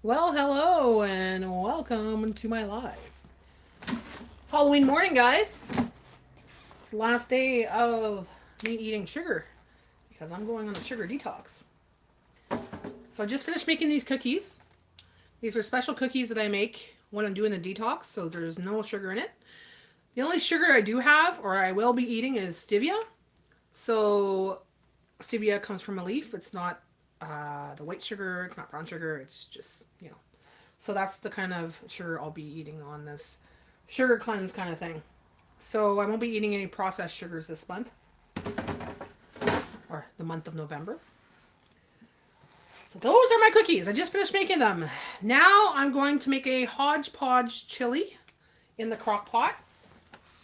Well, hello and welcome to my live. It's Halloween morning, guys. It's the last day of me eating sugar because I'm going on a sugar detox. So I just finished making these cookies. These are special cookies that I make when I'm doing the detox, so there's no sugar in it. The only sugar I do have, or I will be eating, is stevia. So stevia comes from a leaf. It's not the white sugar, it's not brown sugar, it's just. So that's the kind of sugar I'll be eating on this sugar cleanse kind of thing. So I won't be eating any processed sugars this month, or the month of November. So those are my cookies. I just finished making them. Now I'm going to make a Hodge Podge chili in the crock pot.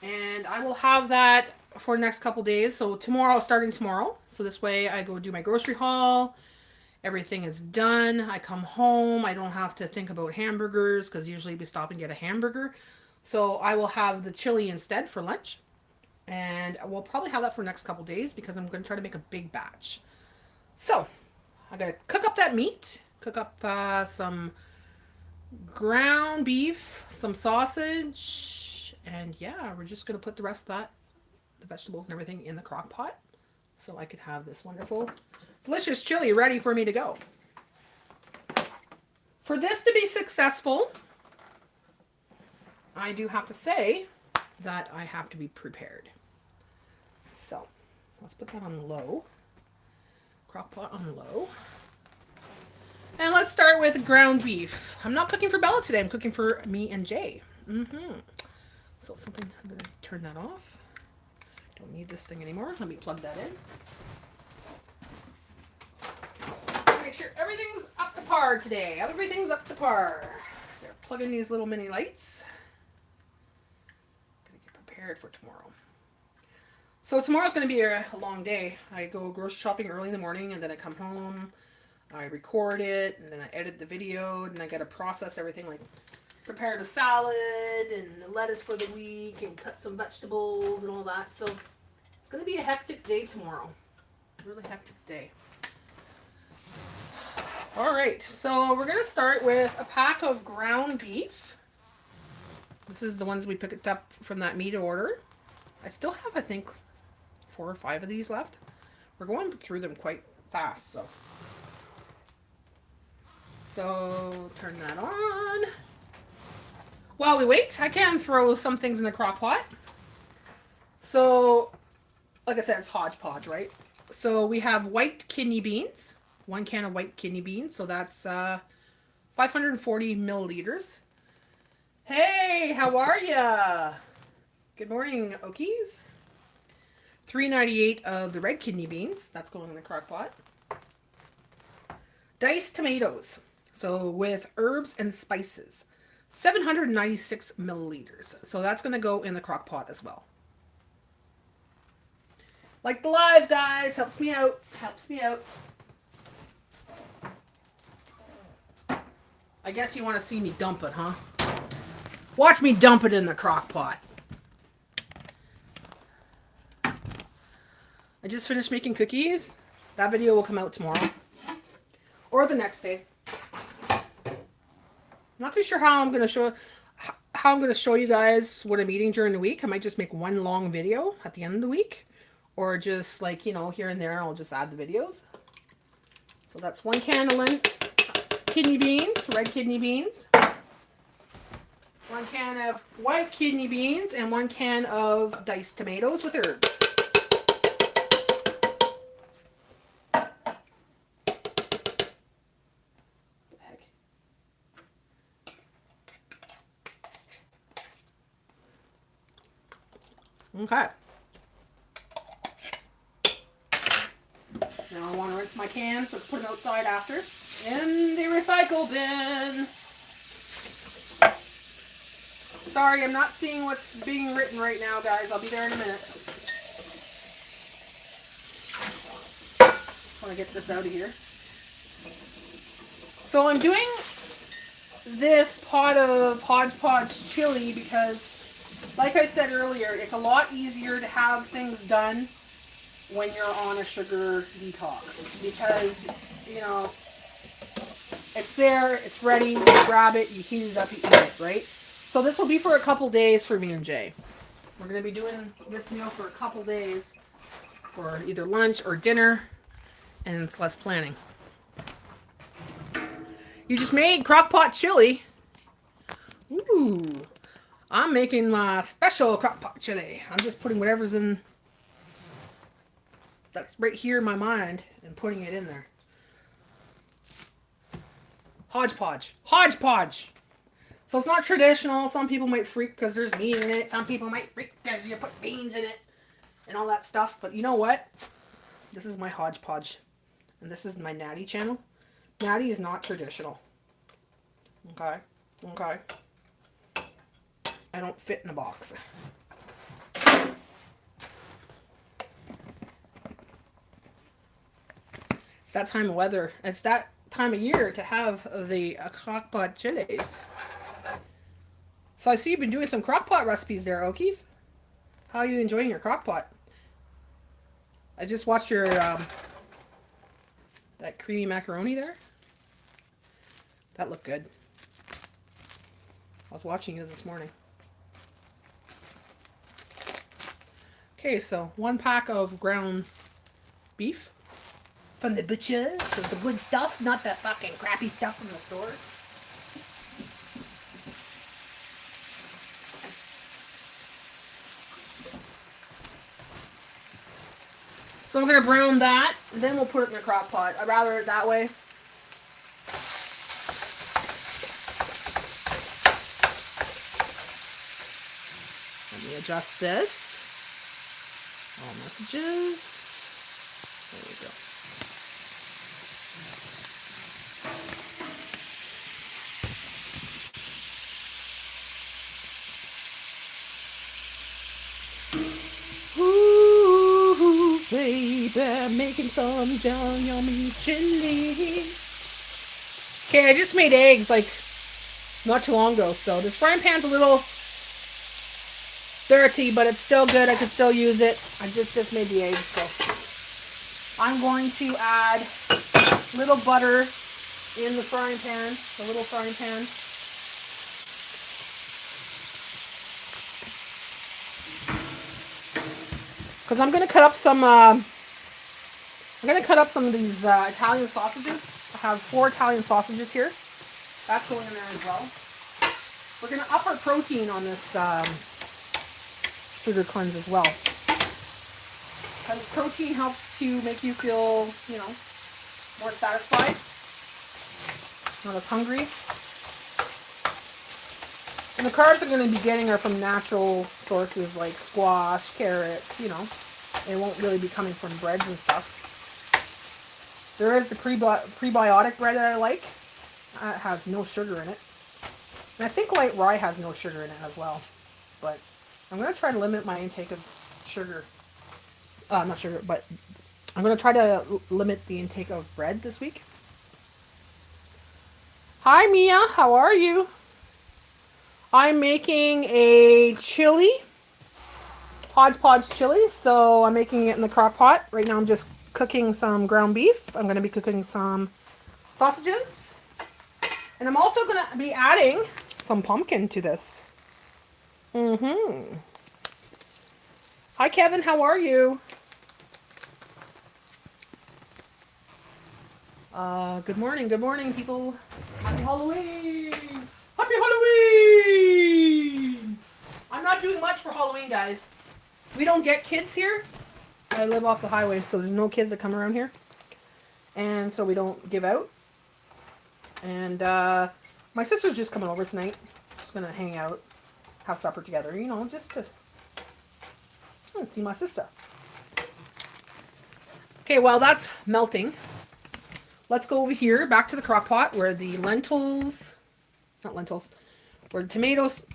And I will have that for the next couple days. So tomorrow, starting tomorrow. So this way I go do my grocery haul. Everything is done. I come home. I don't have to think about hamburgers because usually we stop and get a hamburger. So I will have the chili instead for lunch. And we'll probably have that for the next couple days because I'm going to try to make a big batch. So I got to cook up that meat, cook up some ground beef, some sausage, and yeah, we're just going to put the rest of that, the vegetables and everything in the crock pot so I could have this wonderful, delicious chili ready for me to go. For this to be successful, I do have to say that I have to be prepared. So let's put that on low. Crock pot on low. And let's start with ground beef. I'm not cooking for Bella today. I'm cooking for me and Jay. So something, I'm going to turn that off. Don't need this thing anymore. Let me plug that in. Make sure everything's up to par today. Everything's up to par. Gotta plug in these little mini lights. Gotta get prepared for tomorrow. So tomorrow's going to be a long day. I go grocery shopping early in the morning and then I come home. I record it and then I edit the video and I got to process everything, like prepare the salad and the lettuce for the week and cut some vegetables and all that. So it's going to be a hectic day tomorrow. Really hectic day. All right, so we're going to start with a pack of ground beef. This is the ones we picked up from that meat order. I still have, I think, 4 or 5 of these left. We're going through them quite fast, so turn that on. While we wait, I can throw some things in the crock pot. So, like I said, it's hodgepodge, right? So we have white kidney beans. 1 can of white kidney beans. So that's 540 milliliters. Hey, how are ya? Good morning, Okies. 398 of the red kidney beans. That's going in the crock pot. Diced tomatoes. So with herbs and spices. 796 milliliters. So that's going to go in the crock pot as well. Like the live, guys. Helps me out. Helps me out. I guess you want to see me dump it, huh? Watch me dump it in the crock pot. I just finished making cookies. That video will come out tomorrow. Or the next day. I'm not too sure how I'm going to show you guys what I'm eating during the week. I might just make one long video at the end of the week. Or just like, here and there, I'll just add the videos. So that's 1 can of kidney beans, red kidney beans. 1 can of white kidney beans and 1 can of diced tomatoes with herbs. Okay. Now I want to rinse my cans, so put them outside after. In the recycle bin. Sorry, I'm not seeing what's being written right now, guys. I'll be there in a minute. Want to get this out of here. So I'm doing this pot of Hodge Podge chili because, like I said earlier, it's a lot easier to have things done when you're on a sugar detox because, It's there, it's ready, you grab it, you heat it up, you eat it, right? So this will be for a couple days for me and Jay. We're going to be doing this meal for a couple days for either lunch or dinner, and it's less planning. You just made crock pot chili. Ooh. I'm making my special crock pot chili. I'm just putting whatever's in that's right here in my mind and putting it in there. Hodge Podge. Hodge Podge. So it's not traditional. Some people might freak because there's meat in it. Some people might freak because you put beans in it and all that stuff. But you know what? This is my Hodge Podge. And this is my Natty channel. Natty is not traditional. Okay? Okay? I don't fit in a box. It's that time of weather. It's that time of year to have the crock pot chilies. So I see you've been doing some crock pot recipes there, Okies. How are you enjoying your crock pot? I just watched your that creamy macaroni there. That looked good. I was watching you this morning. Okay, so 1 pack of ground beef from the butcher. So the good stuff, not that fucking crappy stuff from the store. So I'm going to brown that, and then we'll put it in the crock pot. I'd rather it that way. Let me adjust this. All messages. There we go. Ooh, baby, making some yummy chili. Okay, I just made eggs like not too long ago, so this frying pan's a little dirty, but it's still good. I could still use it. I just made the eggs, so I'm going to add a little butter in the frying pan, the little frying pan. Because I'm going to cut up some of these Italian sausages. I have 4 Italian sausages here. That's going in there as well. We're going to up our protein on this sugar cleanse as well. Because protein helps to make you feel, you know, more satisfied. Not as hungry. And the carbs I'm going to be getting are from natural sources like squash, carrots, you know. It won't really be coming from breads and stuff. There is the prebiotic bread that I like. It has no sugar in it. And I think light rye has no sugar in it as well. But I'm going to try to limit my intake of sugar. Not sugar, but I'm going to try to limit the intake of bread this week. Hi, Mia. How are you? I'm making a chili. Hodge Podge chili. So I'm making it in the crock pot. Right now I'm just cooking some ground beef. I'm going to be cooking some sausages. And I'm also going to be adding some pumpkin to this. Hi, Kevin. How are you? Good morning, people. Happy Halloween! Happy Halloween! I'm not doing much for Halloween, guys. We don't get kids here. I live off the highway, so there's no kids that come around here. And so we don't give out. And my sister's just coming over tonight. Just gonna hang out, have supper together, you know, just to see my sister. Okay, while that's melting, let's go over here, back to the crock pot where the where the tomatoes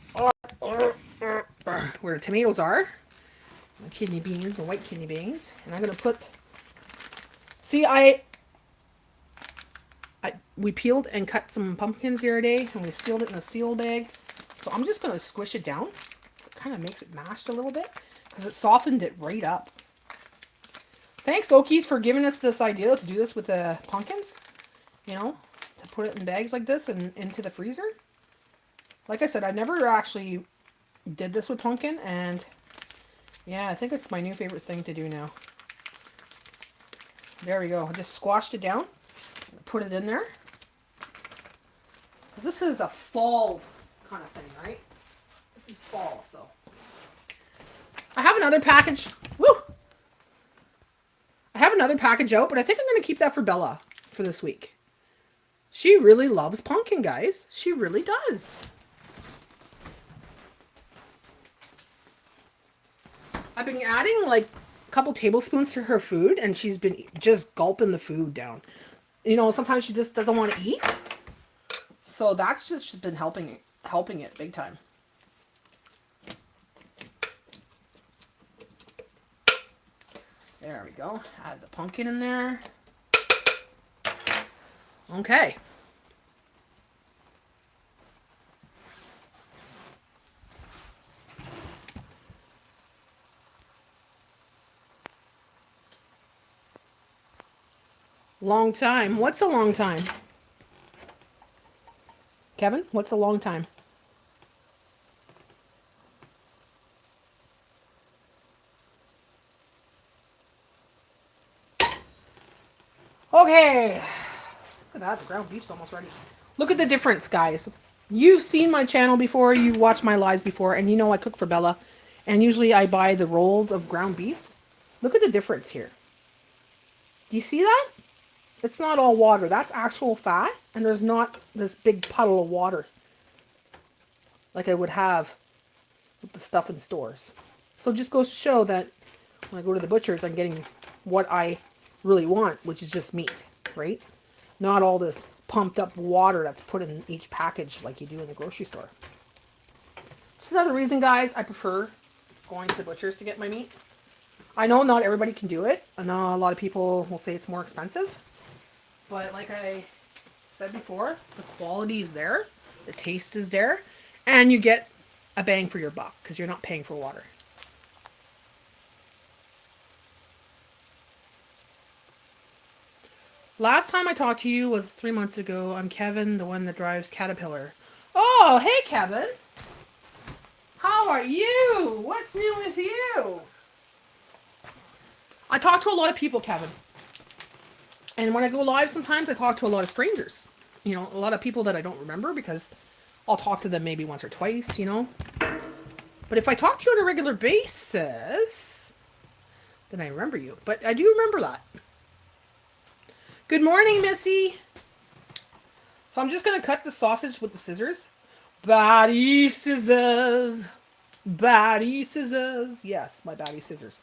are, the kidney beans, the white kidney beans, and I'm gonna put. See, we peeled and cut some pumpkins the other day, and we sealed it in a seal bag. So I'm just gonna squish it down, so it kind of makes it mashed a little bit, because it softened it right up. Thanks, Okies, for giving us this idea to do this with the pumpkins. You know, to put it in bags like this and into the freezer. Like I said, I never actually did this with pumpkin, and yeah, I think it's my new favorite thing to do now. There we go. I just squashed it down, put it in there. Because this is a fall kind of thing, right? This is fall, so. I have another package. Woo! I have another package out, but I think I'm going to keep that for Bella for this week. She really loves pumpkin, guys. She really does. I've been adding like a couple tablespoons to her food, and she's been just gulping the food down. You know, sometimes she just doesn't want to eat. So that's just been helping it big time. There we go. Add the pumpkin in there. Okay. Long time. What's a long time? Kevin, what's a long time? Okay. Look at that. The ground beef's almost ready. Look at the difference, guys. You've seen my channel before. You've watched my lives before. And you know I cook for Bella. And usually I buy the rolls of ground beef. Look at the difference here. Do you see that? It's not all water. That's actual fat. And there's not this big puddle of water like I would have with the stuff in stores. So it just goes to show that when I go to the butcher's, I'm getting what I really want, which is just meat, right? Not all this pumped up water that's put in each package like you do in the grocery store. It's another reason, guys, I prefer going to the butcher's to get my meat. I know not everybody can do it. I know a lot of people will say it's more expensive. But like I said before, the quality is there, the taste is there, and you get a bang for your buck because you're not paying for water. Last time I talked to you was 3 months ago. I'm Kevin, the one that drives Caterpillar. Oh, hey Kevin. How are you? What's new with you? I talk to a lot of people, Kevin. And when I go live, sometimes I talk to a lot of strangers. You know, a lot of people that I don't remember because I'll talk to them maybe once or twice, you know. But if I talk to you on a regular basis, then I remember you. But I do remember that. Good morning, Missy. So I'm just going to cut the sausage with the scissors. Batty scissors. Batty scissors. Yes, my batty scissors.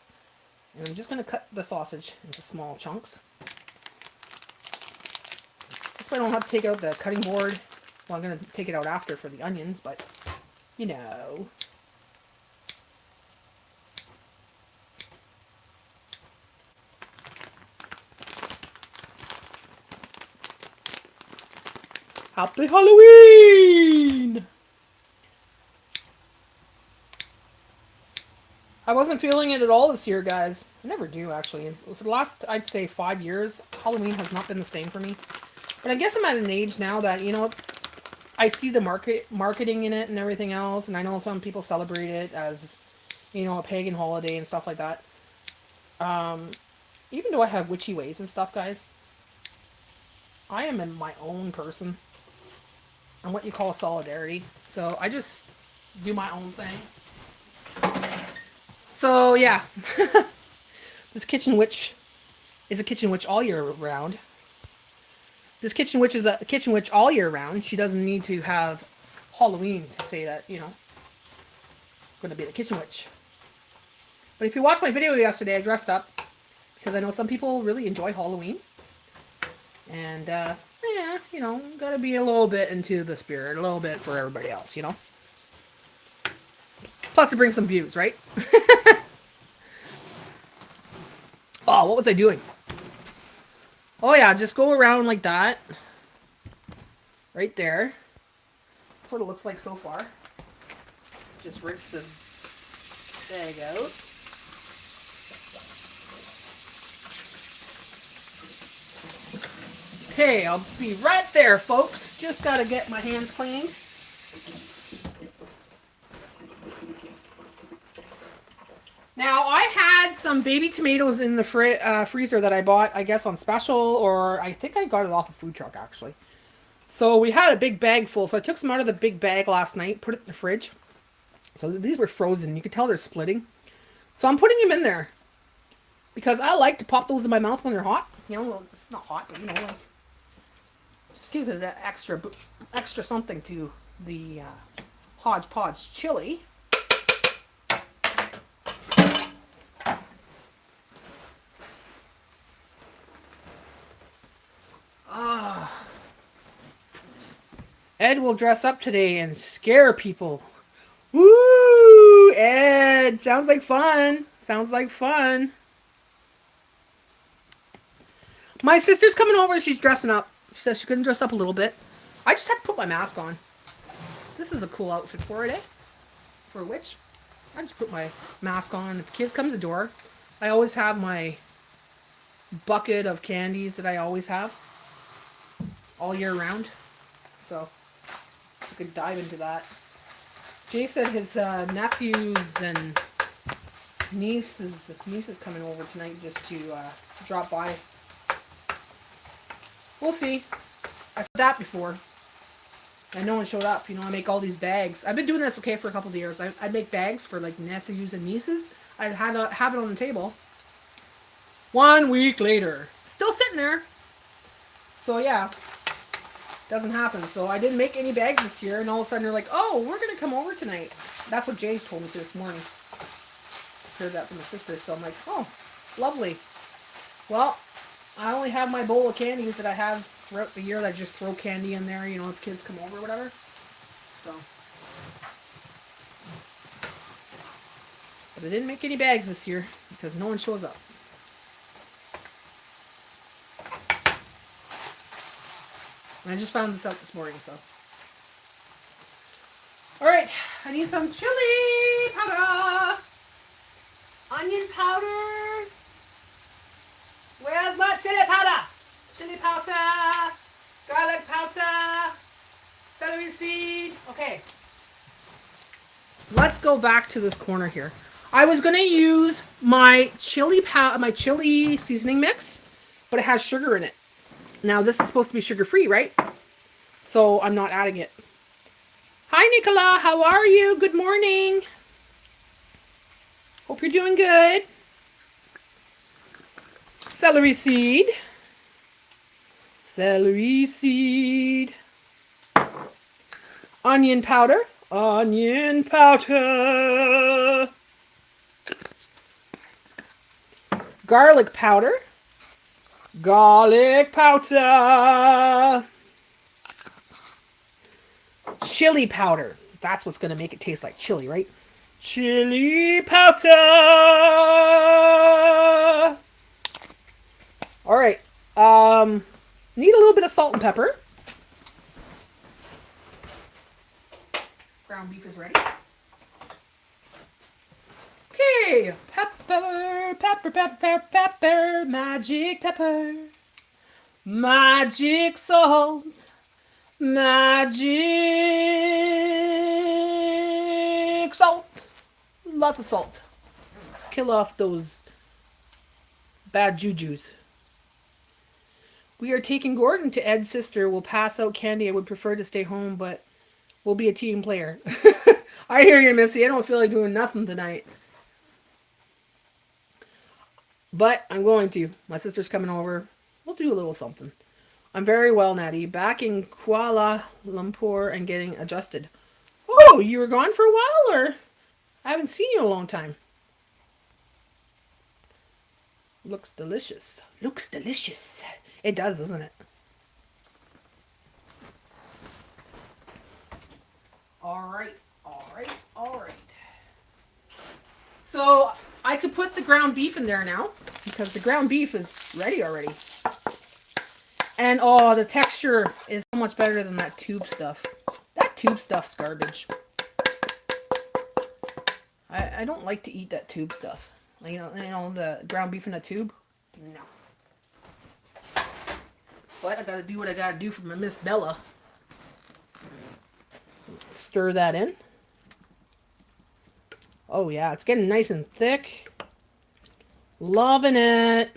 And I'm just going to cut the sausage into small chunks. This way I don't have to take out the cutting board. Well, I'm going to take it out after for the onions, but you know. Happy Halloween! I wasn't feeling it at all this year, guys. I never do, actually. For the last, I'd say, 5 years, Halloween has not been the same for me. But I guess I'm at an age now that, you know, I see the marketing in it and everything else, and I know some people celebrate it as, you know, a pagan holiday and stuff like that. Even though I have witchy ways and stuff, guys, I am in my own person. I'm what you call a solidarity. So I just do my own thing. So yeah, this kitchen witch is a kitchen witch all year round. This kitchen witch is a kitchen witch all year round. She doesn't need to have Halloween to say that, you know, I'm going to be the kitchen witch. But if you watched my video yesterday, I dressed up because I know some people really enjoy Halloween. And, yeah, you know, got to be a little bit into the spirit, a little bit for everybody else, you know. Plus, it brings some views, right? Oh, what was I doing? Oh, yeah, just go around like that. Right there. That's what it looks like so far. Just rinse the bag out. Okay, I'll be right there, folks. Just gotta get my hands clean. Now, I had some baby tomatoes in the freezer that I bought, I guess, on special, or I think I got it off a food truck, actually. So we had a big bag full, so I took some out of the big bag last night, put it in the fridge. So these were frozen. You could tell they're splitting. So I'm putting them in there because I like to pop those in my mouth when they're hot. You know, not hot, but, you know, like, just gives it an extra something to the Hodge Podge chili. Ed will dress up today and scare people. Woo! Ed! Sounds like fun. Sounds like fun. My sister's coming over and she's dressing up. She says she couldn't dress up a little bit. I just had to put my mask on. This is a cool outfit for it, eh? For a witch. I just put my mask on. If kids come to the door, I always have my bucket of candies that I always have all year round. So I could dive into that. Jay said his nephews and niece is coming over tonight just to drop by. We'll see. I've heard that before. And no one showed up. You know, I make all these bags. I've been doing this, okay, for a couple of years. I make bags for, like, nephews and nieces. I had to have it on the table. 1 week later. Still sitting there. So, yeah. Doesn't happen. So, I didn't make any bags this year. And all of a sudden, they're like, oh, we're going to come over tonight. That's what Jay told me this morning. Heard that from my sister. So, I'm like, oh, lovely. Well, I only have my bowl of candies that I have throughout the year that I just throw candy in there, you know, if kids come over or whatever. So. But I didn't make any bags this year because no one shows up. And I just found this out this morning, so. Alright, I need some chili powder. Onion powder. Where's my chili powder? Chili powder, garlic powder, celery seed. Okay. Let's go back to this corner here. I was going to use my chili seasoning mix, but it has sugar in it. Now, this is supposed to be sugar-free, right? So, I'm not adding it. Hi, Nicola. How are you? Good morning. Hope you're doing good. Celery seed. Celery seed. Onion powder. Onion powder. Garlic powder. Garlic powder. Chili powder. That's what's going to make it taste like chili, right? Chili powder. All right. Need a little bit of salt and pepper. Ground beef is ready. Okay. Pepper. Magic pepper. Magic salt. Magic salt. Lots of salt. Kill off those bad jujus. We are taking Gordon to Ed's sister. We'll pass out candy. I would prefer to stay home, but we'll be a team player. I hear you, Missy. I don't feel like doing nothing tonight. But I'm going to. My sister's coming over. We'll do a little something. I'm very well, Natty. Back in Kuala Lumpur and getting adjusted. Oh, you were gone for a while, or? I haven't seen you in a long time. Looks delicious. Looks delicious. It does, doesn't it? All right. So, I could put the ground beef in there now, because the ground beef is ready already. And, oh, the texture is so much better than that tube stuff. That tube stuff's garbage. I don't like to eat that tube stuff. You know, the ground beef in a tube? No. But I gotta do what I gotta do for my Miss Bella. Stir that in. Oh yeah, it's getting nice and thick. Loving it.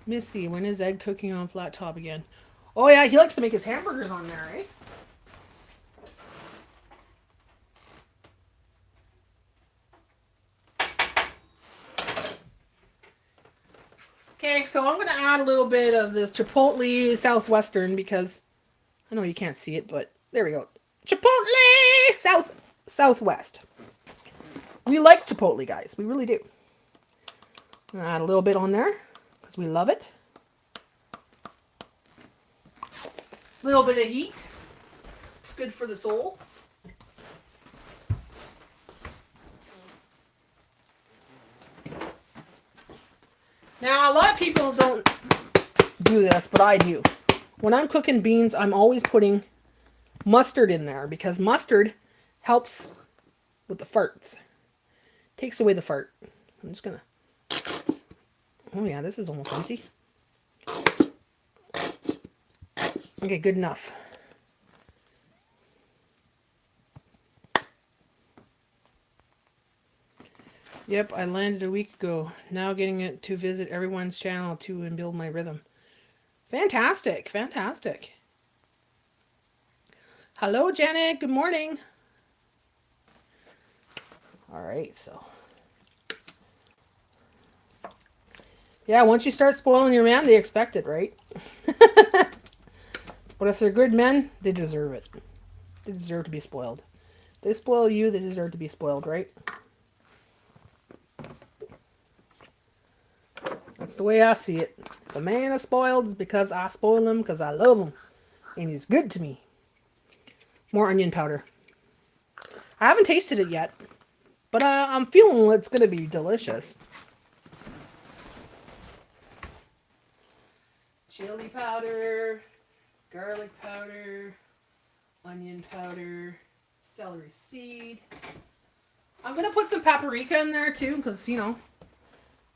Missy, when is Ed cooking on flat top again? Oh yeah, he likes to make his hamburgers on there, eh? Okay, so I'm going to add a little bit of this Chipotle Southwestern because I know you can't see it, but there we go. Chipotle Southwest. We like Chipotle, guys. We really do. I'm going to add a little bit on there because we love it. A little bit of heat. It's good for the soul. Now, a lot of people don't do this, but I do. When I'm cooking beans, I'm always putting mustard in there because mustard helps with the farts. Takes away the fart. I'm just gonna... Oh yeah, this is almost empty. Okay, good enough. Yep, I landed a week ago. Now getting it to visit everyone's channel too and build my rhythm. Fantastic, fantastic. Hello, Janet. Good morning. All right, so. Yeah, once you start spoiling your man, they expect it, right? But if they're good men, they deserve it. They deserve to be spoiled. If they spoil you, they deserve to be spoiled, right? That's the way I see it. If a man is spoiled, it's because I spoil him, because I love him. And he's good to me. More onion powder. I haven't tasted it yet, but I'm feeling it's going to be delicious. Chili powder, garlic powder, onion powder, celery seed. I'm going to put some paprika in there too, because, you know,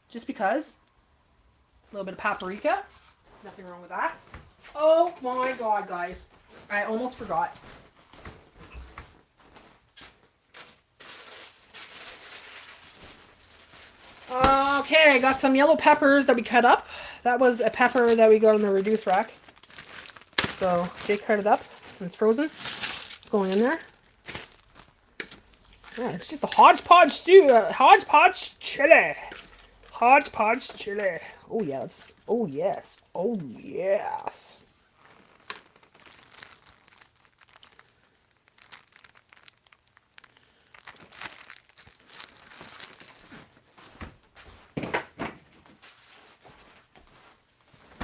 just because. A little bit of paprika. Nothing wrong with that. Oh my god, guys. I almost forgot. Okay, I got some yellow peppers that we cut up. That was a pepper that we got on the reduce rack. So, they cut it up. And it's frozen. It's going in there. Yeah, it's just a hodgepodge stew. Hodgepodge chili. Hodgepodge chili. Oh, yes. Oh, yes. Oh, yes.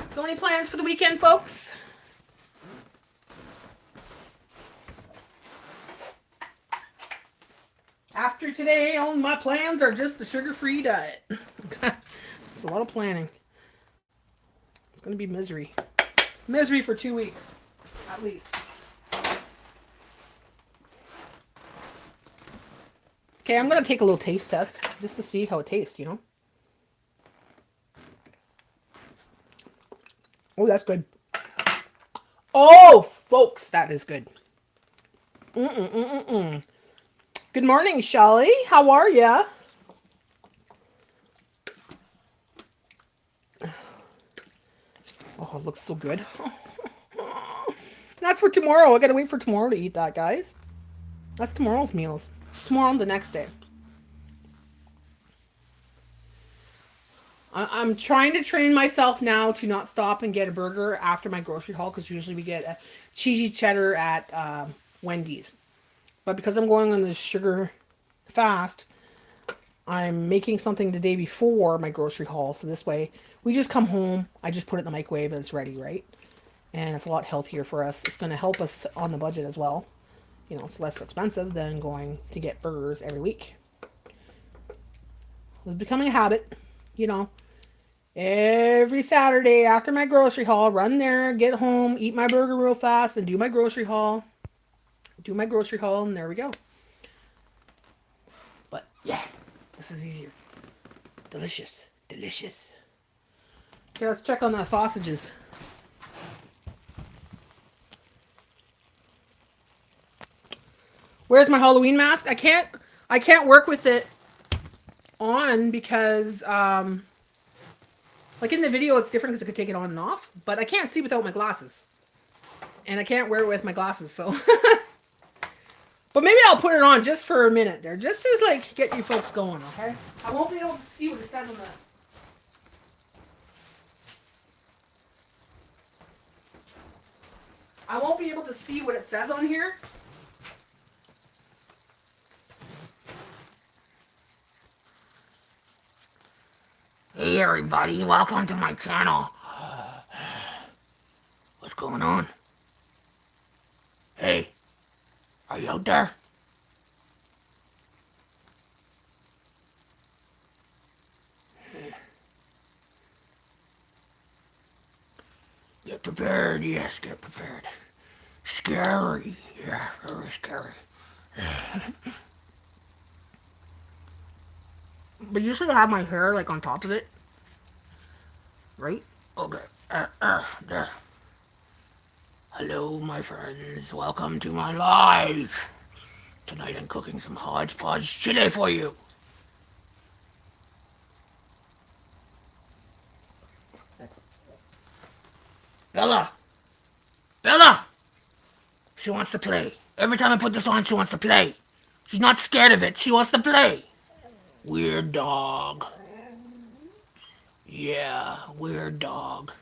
So, any plans for the weekend, folks? After today, all my plans are just a sugar-free diet. It's a lot of planning. It's going to be misery. Misery for 2 weeks, at least. Okay, I'm going to take a little taste test just to see how it tastes, you know? Oh, that's good. Oh, folks, that is good. Good morning, Shelly. How are ya? Oh, it looks so good. That's for tomorrow. I gotta wait for tomorrow to eat that, guys. That's tomorrow's meals. Tomorrow and the next day. I'm trying to train myself now to not stop and get a burger after my grocery haul, because usually we get a cheesy cheddar at Wendy's. But because I'm going on this sugar fast, I'm making something the day before my grocery haul. So this way, we just come home, I just put it in the microwave and it's ready, right? And it's a lot healthier for us. It's going to help us on the budget as well. You know, it's less expensive than going to get burgers every week. It's becoming a habit, you know. Every Saturday after my grocery haul, run there, get home, eat my burger real fast, and do my grocery haul. do my grocery haul, and there we go. But yeah, this is easier. Delicious. Delicious. Okay, let's check on the sausages. Where's my Halloween mask? I can't work with it on because like in the video it's different because I could take it on and off, but I can't see without my glasses. And I can't wear it with my glasses, so but maybe I'll put it on just for a minute there, just to like get you folks going, okay? I won't be able to see what it says on the I won't be able to see what it says on here. Hey everybody, welcome to my channel. What's going on? Hey, are you out there? Get prepared, yes, get prepared. Scary, yeah, very scary. But usually I have my hair like on top of it. Right? Okay. There. Hello, my friends. Welcome to my live. Tonight I'm cooking some Hodge Podge chili for you. Bella! Bella! She wants to play. Every time I put this on, she wants to play. She's not scared of it. She wants to play. Weird dog. Yeah, weird dog.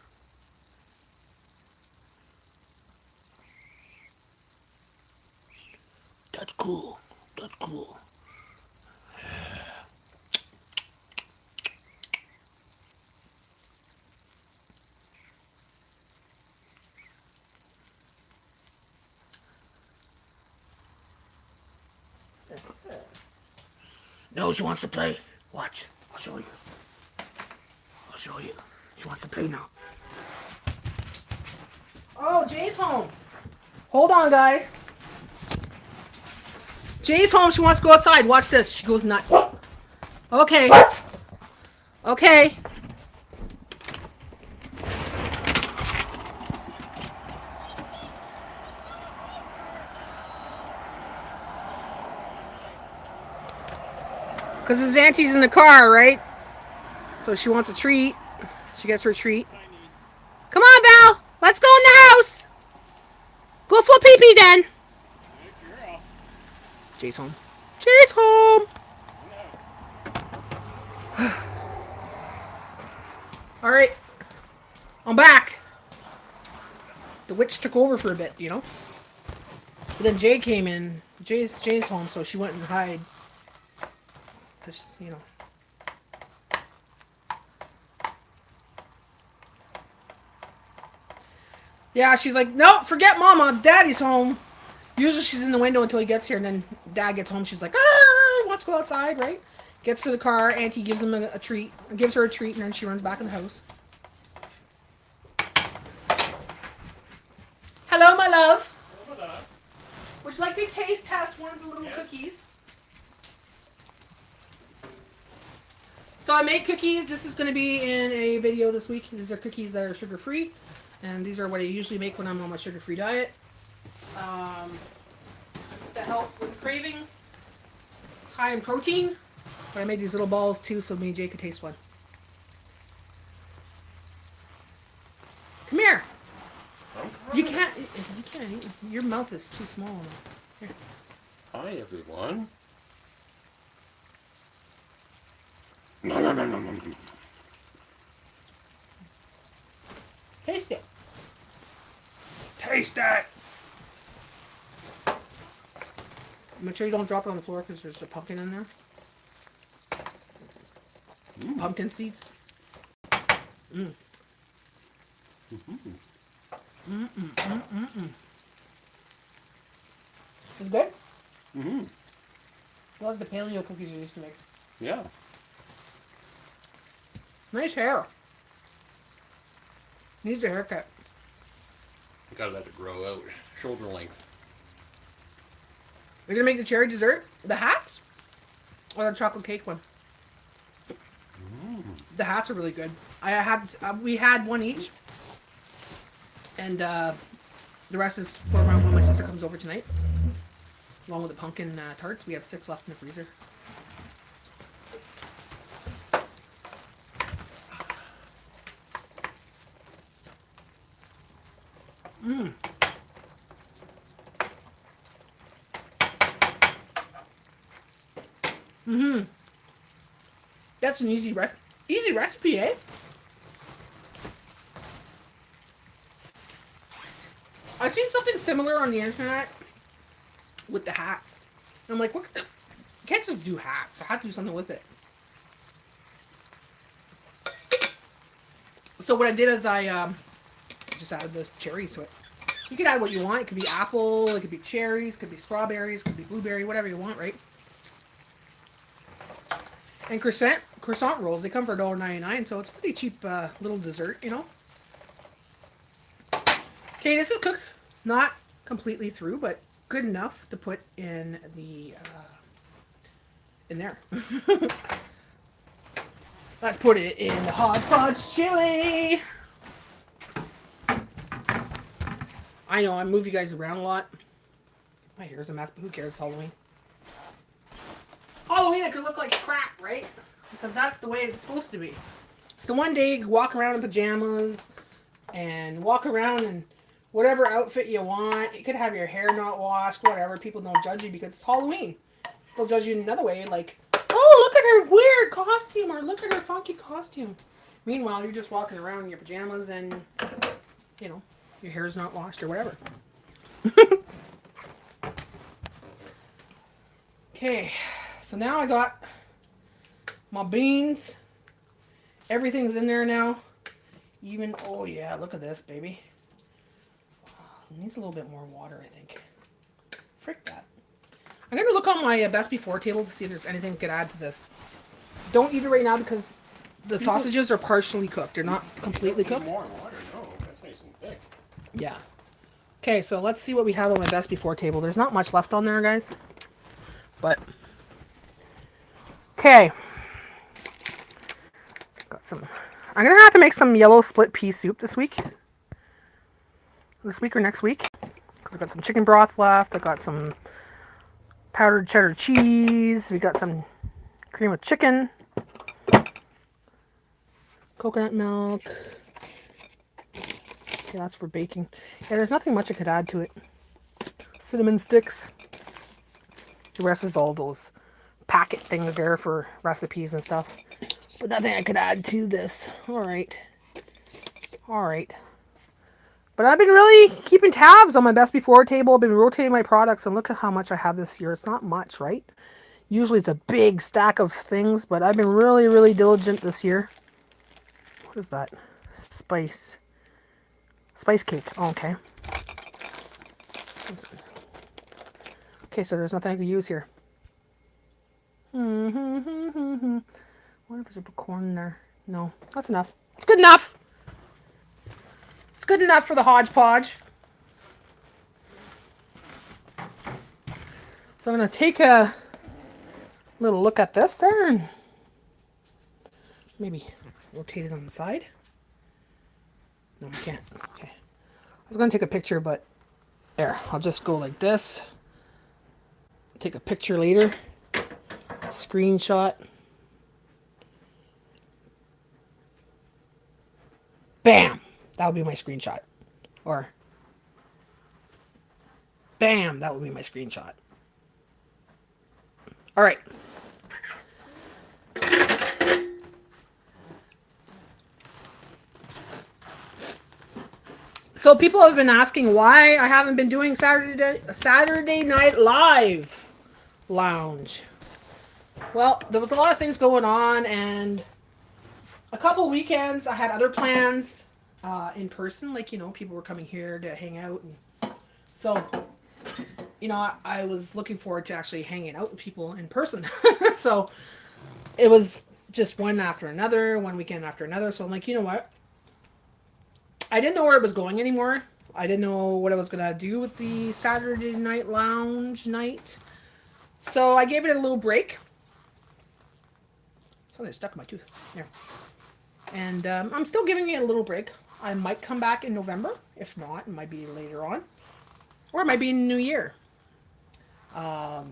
That's cool. That's cool. No, she wants to play. Watch. I'll show you. I'll show you. She wants to play now. Oh, Jay's home. Hold on, guys. Jay's home. She wants to go outside. Watch this. She goes nuts. Okay. Okay. Because his auntie's in the car, right? So she wants a treat. She gets her treat. Come on, Belle. Let's go in the house. Go for pee-pee then. Jay's home. Jay's home. All right. I'm back. The witch took over for a bit, you know? But then Jay came in. Jay's home, so she went and hid. Because, you know. Yeah, she's like, no, forget Mama. Daddy's home. Usually she's in the window until he gets here, and then Dad gets home. She's like, wants to go outside, right? Gets to the car. Auntie gives him a treat. Gives her a treat, and then she runs back in the house. Hello, my love. Would you like to taste test one of the little cookies? So I made cookies. This is going to be in a video this week. These are cookies that are sugar-free. And these are what I usually make when I'm on my sugar-free diet. It's to help with cravings. It's high in protein. But I made these little balls too so me and Jay could taste one. Come here. You can't eat. Your mouth is too small. Here. Hi, everyone. Taste it. Taste that. Make sure you don't drop it on the floor because there's a pumpkin in there. Pumpkin seeds. Mm. It's good? I love the paleo cookies you used to make. Yeah. Nice hair. Needs a haircut. You gotta let it grow out. Shoulder length. We're gonna make the cherry dessert, the hats, or the chocolate cake one. The hats are really good. We had one each, and the rest is for around when my sister comes over tonight. Along with the pumpkin tarts, we have 6 left in the freezer. That's an easy recipe, eh? I've seen something similar on the internet with the hats. And I'm like, what? You can't just do hats. I have to do something with it. So what I did is I just added the cherries to it. You can add what you want. It could be apple, it could be cherries, it could be strawberries, it could be blueberry, whatever you want, right? And croissant rolls, they come for $1.99, so it's a pretty cheap little dessert, you know? Okay, this is cooked, not completely through, but good enough to put in the, in there. Let's put it in the Hodge Podge chili. I know, I move you guys around a lot. My hair's a mess, but who cares, it's Halloween. Halloween, it could look like crap, right? Because that's the way it's supposed to be. So one day you can walk around in pajamas and walk around in whatever outfit you want. You could have your hair not washed, whatever. People don't judge you because it's Halloween. They'll judge you in another way, like, oh, look at her weird costume, or look at her funky costume. Meanwhile, you're just walking around in your pajamas and, you know, your hair's not washed or whatever. Okay. So now I got my beans. Everything's in there now. Even, oh yeah, look at this, baby. It needs a little bit more water, I think. Frick that. I'm going to look on my best before table to see if there's anything I could add to this. Don't eat it right now because the sausages are partially cooked. They're not completely cooked. More water, no. That's nice and thick. Yeah. Okay, so let's see what we have on my best before table. There's not much left on there, guys. But... okay. Got some. I'm gonna have to make some yellow split pea soup this week. This week or next week. Because I've got some chicken broth left. I've got some powdered cheddar cheese. We got some cream of chicken. Coconut milk. Okay, that's for baking. Yeah, there's nothing much I could add to it. Cinnamon sticks. The rest is all those packet things there for recipes and stuff. But nothing I could add to this. Alright. Alright. But I've been really keeping tabs on my best before table. I've been rotating my products and look at how much I have this year. It's not much, right? Usually it's a big stack of things, but I've been really, really diligent this year. What is that? Spice cake. Oh, okay. Okay, so there's nothing I could use here. I wonder if there's a corn in there. No, that's enough. It's good enough. It's good enough for the Hodge Podge. So I'm going to take a little look at this there and maybe rotate it on the side. No, I can't. Okay. I was going to take a picture, but there. I'll just go like this. Take a picture later. Screenshot. Bam! That would be my screenshot. Or bam! That would be my screenshot. Alright. So people have been asking why I haven't been doing Saturday Night Live Lounge. Well, there was a lot of things going on, and a couple weekends I had other plans in person. Like, you know, people were coming here to hang out. And so, you know, I was looking forward to actually hanging out with people in person. So it was just one after another, one weekend after another. So I'm like, you know what? I didn't know where it was going anymore. I didn't know what I was going to do with the Saturday Night Lounge night. So I gave it a little break. Something stuck in my tooth. There. And I'm still giving it a little break. I might come back in November. If not, it might be later on. Or it might be in the new year. Right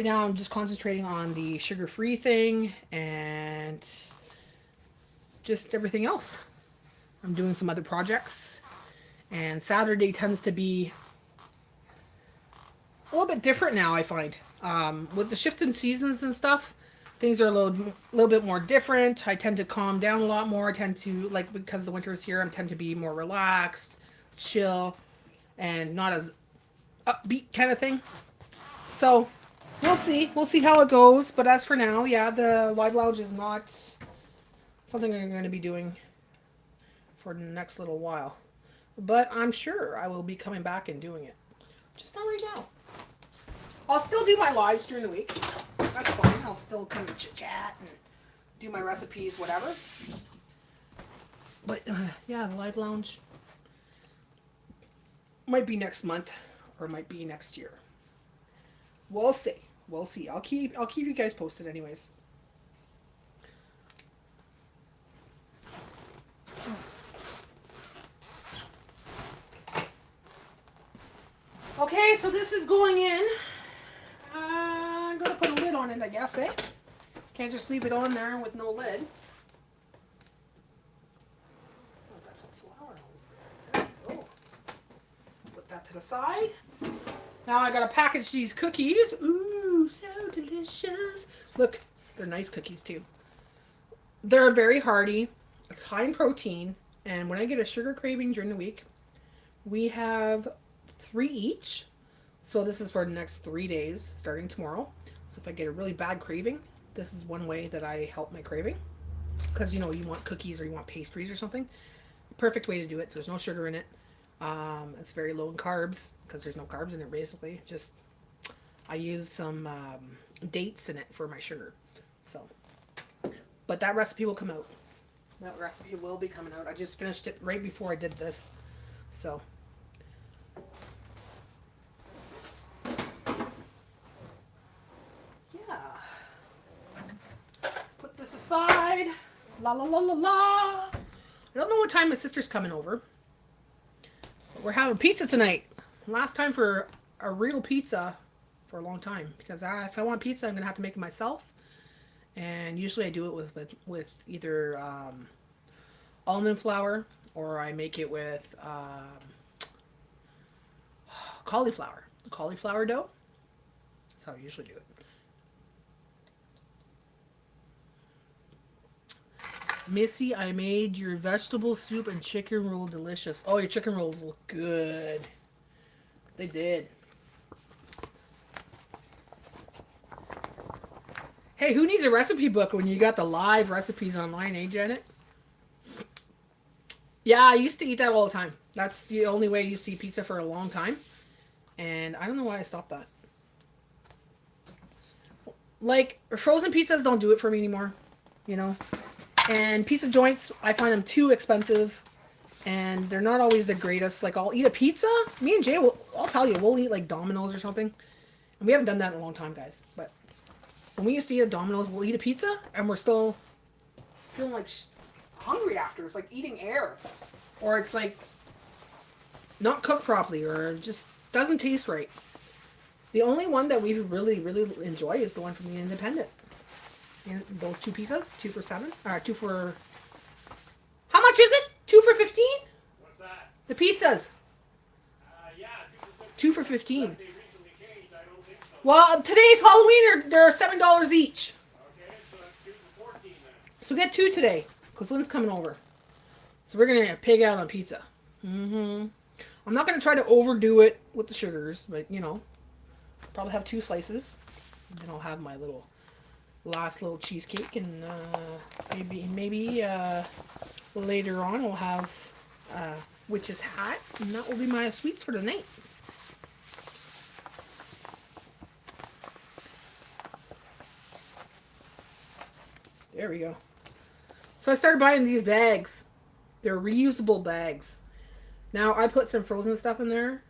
now I'm just concentrating on the sugar-free thing and just everything else. I'm doing some other projects. And Saturday tends to be a little bit different now, I find. With the shift in seasons and stuff, things are a little bit more different. I tend to calm down a lot more. I tend to, like, because the winter is here, I tend to be more relaxed, chill, and not as upbeat kind of thing. So, we'll see. We'll see how it goes. But as for now, yeah, the live lounge is not something I'm going to be doing for the next little while. But I'm sure I will be coming back and doing it. Just not right now. I'll still do my lives during the week. That's fine. I'll still kind of chit-chat and do my recipes, whatever. But, yeah, the live lounge might be next month or might be next year. We'll see. We'll see. I'll keep you guys posted anyways. Okay, so this is going in. I'm going to put a lid on it, I guess, eh? Can't just leave it on there with no lid. I've got some flour over there. There we go. Put that to the side. Now I got to package these cookies. Ooh, so delicious. Look, they're nice cookies too. They're very hearty. It's high in protein. And when I get a sugar craving during the week, we have 3 each. So this is for the next 3 days, starting tomorrow. So if I get a really bad craving, this is one way that I help my craving. Because, you know, you want cookies or you want pastries or something. Perfect way to do it. There's no sugar in it. It's very low in carbs, because there's no carbs in it, basically. Just, I use some dates in it for my sugar. So, but that recipe will come out. That recipe will be coming out. I just finished it right before I did this. So, aside. La la la la la. I don't know what time my sister's coming over. But we're having pizza tonight. Last time for a real pizza for a long time. Because if I want pizza, I'm going to have to make it myself. And usually I do it with either almond flour or I make it with cauliflower. Cauliflower dough. That's how I usually do it. Missy, I made your vegetable soup and chicken roll delicious. Oh, your chicken rolls look good. They did. Hey, who needs a recipe book when you got the live recipes online, eh, Janet? Yeah, I used to eat that all the time. That's the only way I used to eat pizza for a long time. And I don't know why I stopped that. Like, frozen pizzas don't do it for me anymore, you know? And pizza joints, I find them too expensive. And they're not always the greatest. Like, I'll eat a pizza. Me and Jay, I'll tell you, we'll eat like Domino's or something. And we haven't done that in a long time, guys. But when we used to eat at Domino's, we'll eat a pizza. And we're still feeling like hungry after. It's like eating air. Or it's like not cooked properly. Or just doesn't taste right. The only one that we really, really enjoy is the one from the Independent. And those 2 pizzas, 2 for $7. 2 for... How much is it? 2 for 15? What's that? The pizzas. Yeah, 2 for 15. They recently changed, I don't think so. Well, today's Halloween, they're $7 each. Okay, so that's 2 for 14 then. So get 2 today, because Lynn's coming over. So we're going to pig out on pizza. I'm not going to try to overdo it with the sugars, but, you know, probably have 2 slices. And then I'll have my last little cheesecake, and maybe later on we'll have witch's hat, and that will be my sweets for the night. There we go. So I started buying these bags. They're reusable bags. Now I put some frozen stuff in there,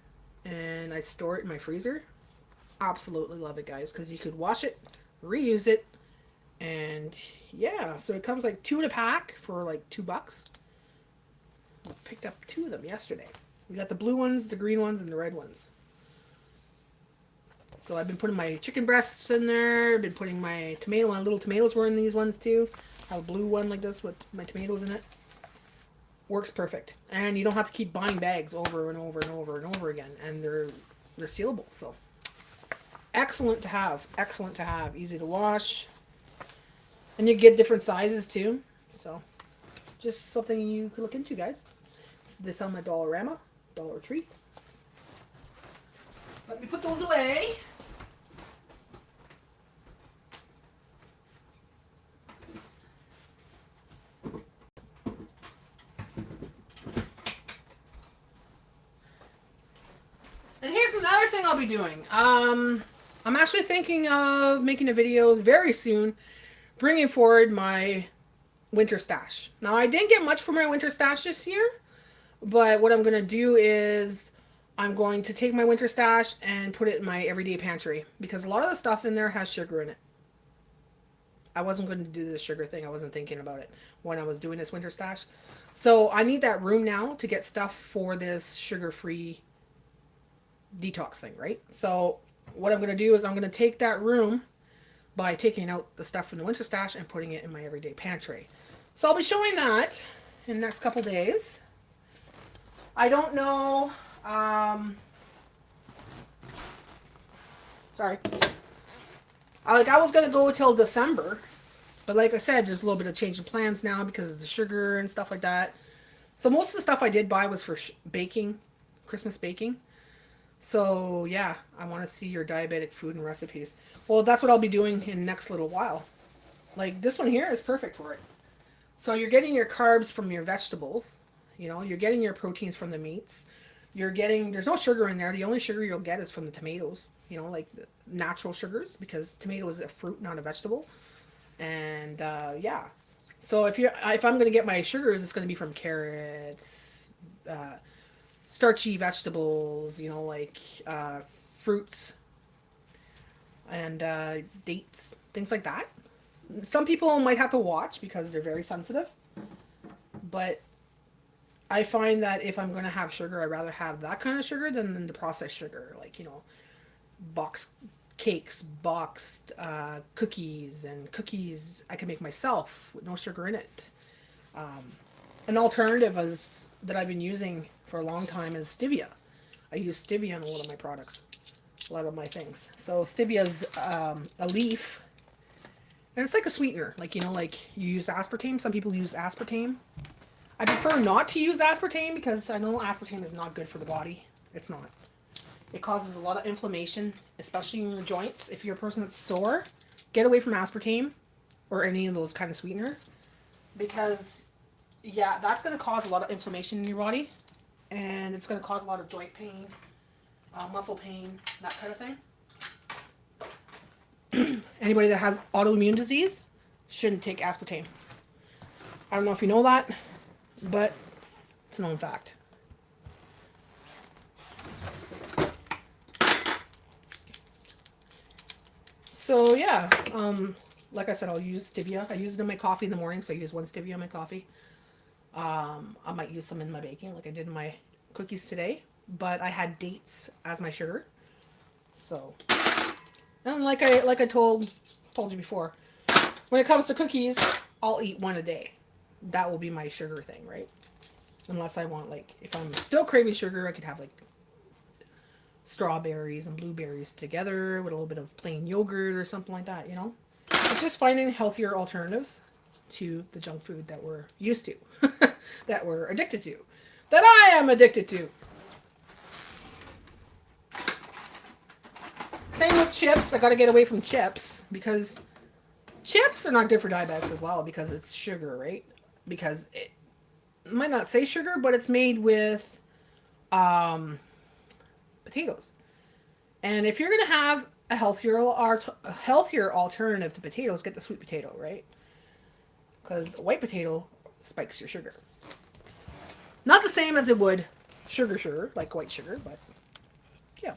and I store it in my freezer. Absolutely love it, guys, because you could wash it, reuse it, and yeah, so it comes like 2 in a pack for like $2. I picked up 2 of them yesterday. We got the blue ones, the green ones, and the red ones. So I've been putting my chicken breasts in there. I've been putting my tomato, my little tomatoes were in these ones too. I have a blue one like this with my tomatoes in it. Works perfect. And you don't have to keep buying bags over and over and over and over again. And they're sealable, so excellent to have. Excellent to have. Easy to wash. And you get different sizes too. So just something you could look into, guys. They sell them at Dollarama, Dollar Tree. Let me put those away. And here's another thing I'll be doing. I'm actually thinking of making a video very soon, bringing forward my winter stash. Now, I didn't get much for my winter stash this year, but what I'm going to do is I'm going to take my winter stash and put it in my everyday pantry, because a lot of the stuff in there has sugar in it. I wasn't going to do the sugar thing. I wasn't thinking about it when I was doing this winter stash. So I need that room now to get stuff for this sugar-free detox thing, right? So what I'm going to do is I'm going to take that room by taking out the stuff from the winter stash and putting it in my everyday pantry. So I'll be showing that in the next couple days. I don't know. Sorry. I was going to go till December. But like I said, there's a little bit of change in plans now because of the sugar and stuff like that. So most of the stuff I did buy was for baking, Christmas baking. So yeah, I want to see your diabetic food and recipes. Well, that's what I'll be doing in the next little while. Like this one here is perfect for it. So you're getting your carbs from your vegetables. You know, you're getting your proteins from the meats. You're getting, there's no sugar in there. The only sugar you'll get is from the tomatoes. You know, like natural sugars, because tomato is a fruit, not a vegetable. And yeah. So if I'm going to get my sugars, it's going to be from carrots, starchy vegetables, you know, like fruits and dates, things like that. Some people might have to watch because they're very sensitive, but I find that if I'm going to have sugar, I'd rather have that kind of sugar than the processed sugar, like, you know, boxed cakes, boxed cookies, and cookies I can make myself with no sugar in it. An alternative is that I've been using for a long time is stevia. I use stevia in a lot of my products, a lot of my things. So stevia's a leaf, and it's like a sweetener. Like, you know, like you use aspartame. Some people use aspartame. I prefer not to use aspartame because I know aspartame is not good for the body. It's not. It causes a lot of inflammation, especially in your joints. If you're a person that's sore, get away from aspartame or any of those kind of sweeteners, because yeah, that's going to cause a lot of inflammation in your body, and it's going to cause a lot of joint pain, muscle pain, that kind of thing. Anybody that has autoimmune disease shouldn't take aspartame. I don't know if you know that, but it's a known fact. So yeah, like I said, I'll use stevia. I use it in my coffee in the morning, so I use 1 stevia in my coffee. I might use some in my baking, like I did in my cookies today. But I had dates as my sugar. So, and like I told you before, when it comes to cookies, I'll eat 1 a day. That will be my sugar thing, right? Unless I want, like, if I'm still craving sugar, I could have like strawberries and blueberries together with a little bit of plain yogurt or something like that, you know? It's just finding healthier alternatives to the junk food that we're used to, that we're addicted to, that I am addicted to. Same with chips. I got to get away from chips because chips are not good for diabetics as well, because it's sugar, right? Because it might not say sugar, but it's made with potatoes. And if you're going to have a healthier alternative to potatoes, get the sweet potato, right? Because white potato spikes your sugar. Not the same as it would sugar, like white sugar, but yeah.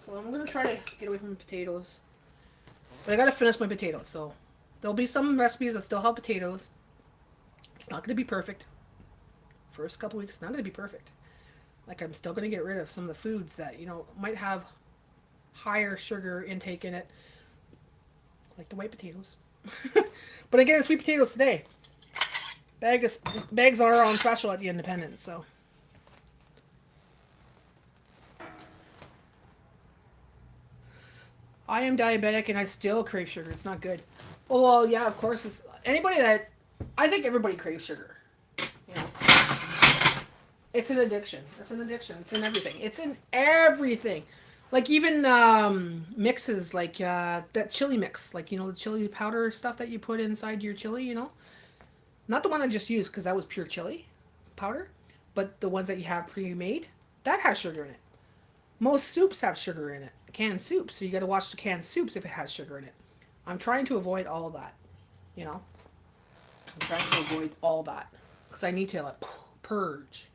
So I'm going to try to get away from potatoes. But I got to finish my potatoes, so there'll be some recipes that still have potatoes. It's not going to be perfect. First couple weeks, it's not going to be perfect. Like, I'm still going to get rid of some of the foods that, might have higher sugar intake in it. Like the white potatoes. But again, sweet potatoes today. Bags are on special at the Independent, so. I am diabetic and I still crave sugar. It's not good. Well, yeah, of course. I think everybody craves sugar. It's an addiction. It's an addiction. It's in everything. It's in everything. Like even mixes, like that chili mix, like the chili powder stuff that you put inside your chili. Not the one I just used because that was pure chili powder, but the ones that you have pre-made, that has sugar in it. Most soups have sugar in it, canned soups. So you got to watch the canned soups if it has sugar in it. I'm trying to avoid all of that. I'm trying to avoid all that because I need to like purge.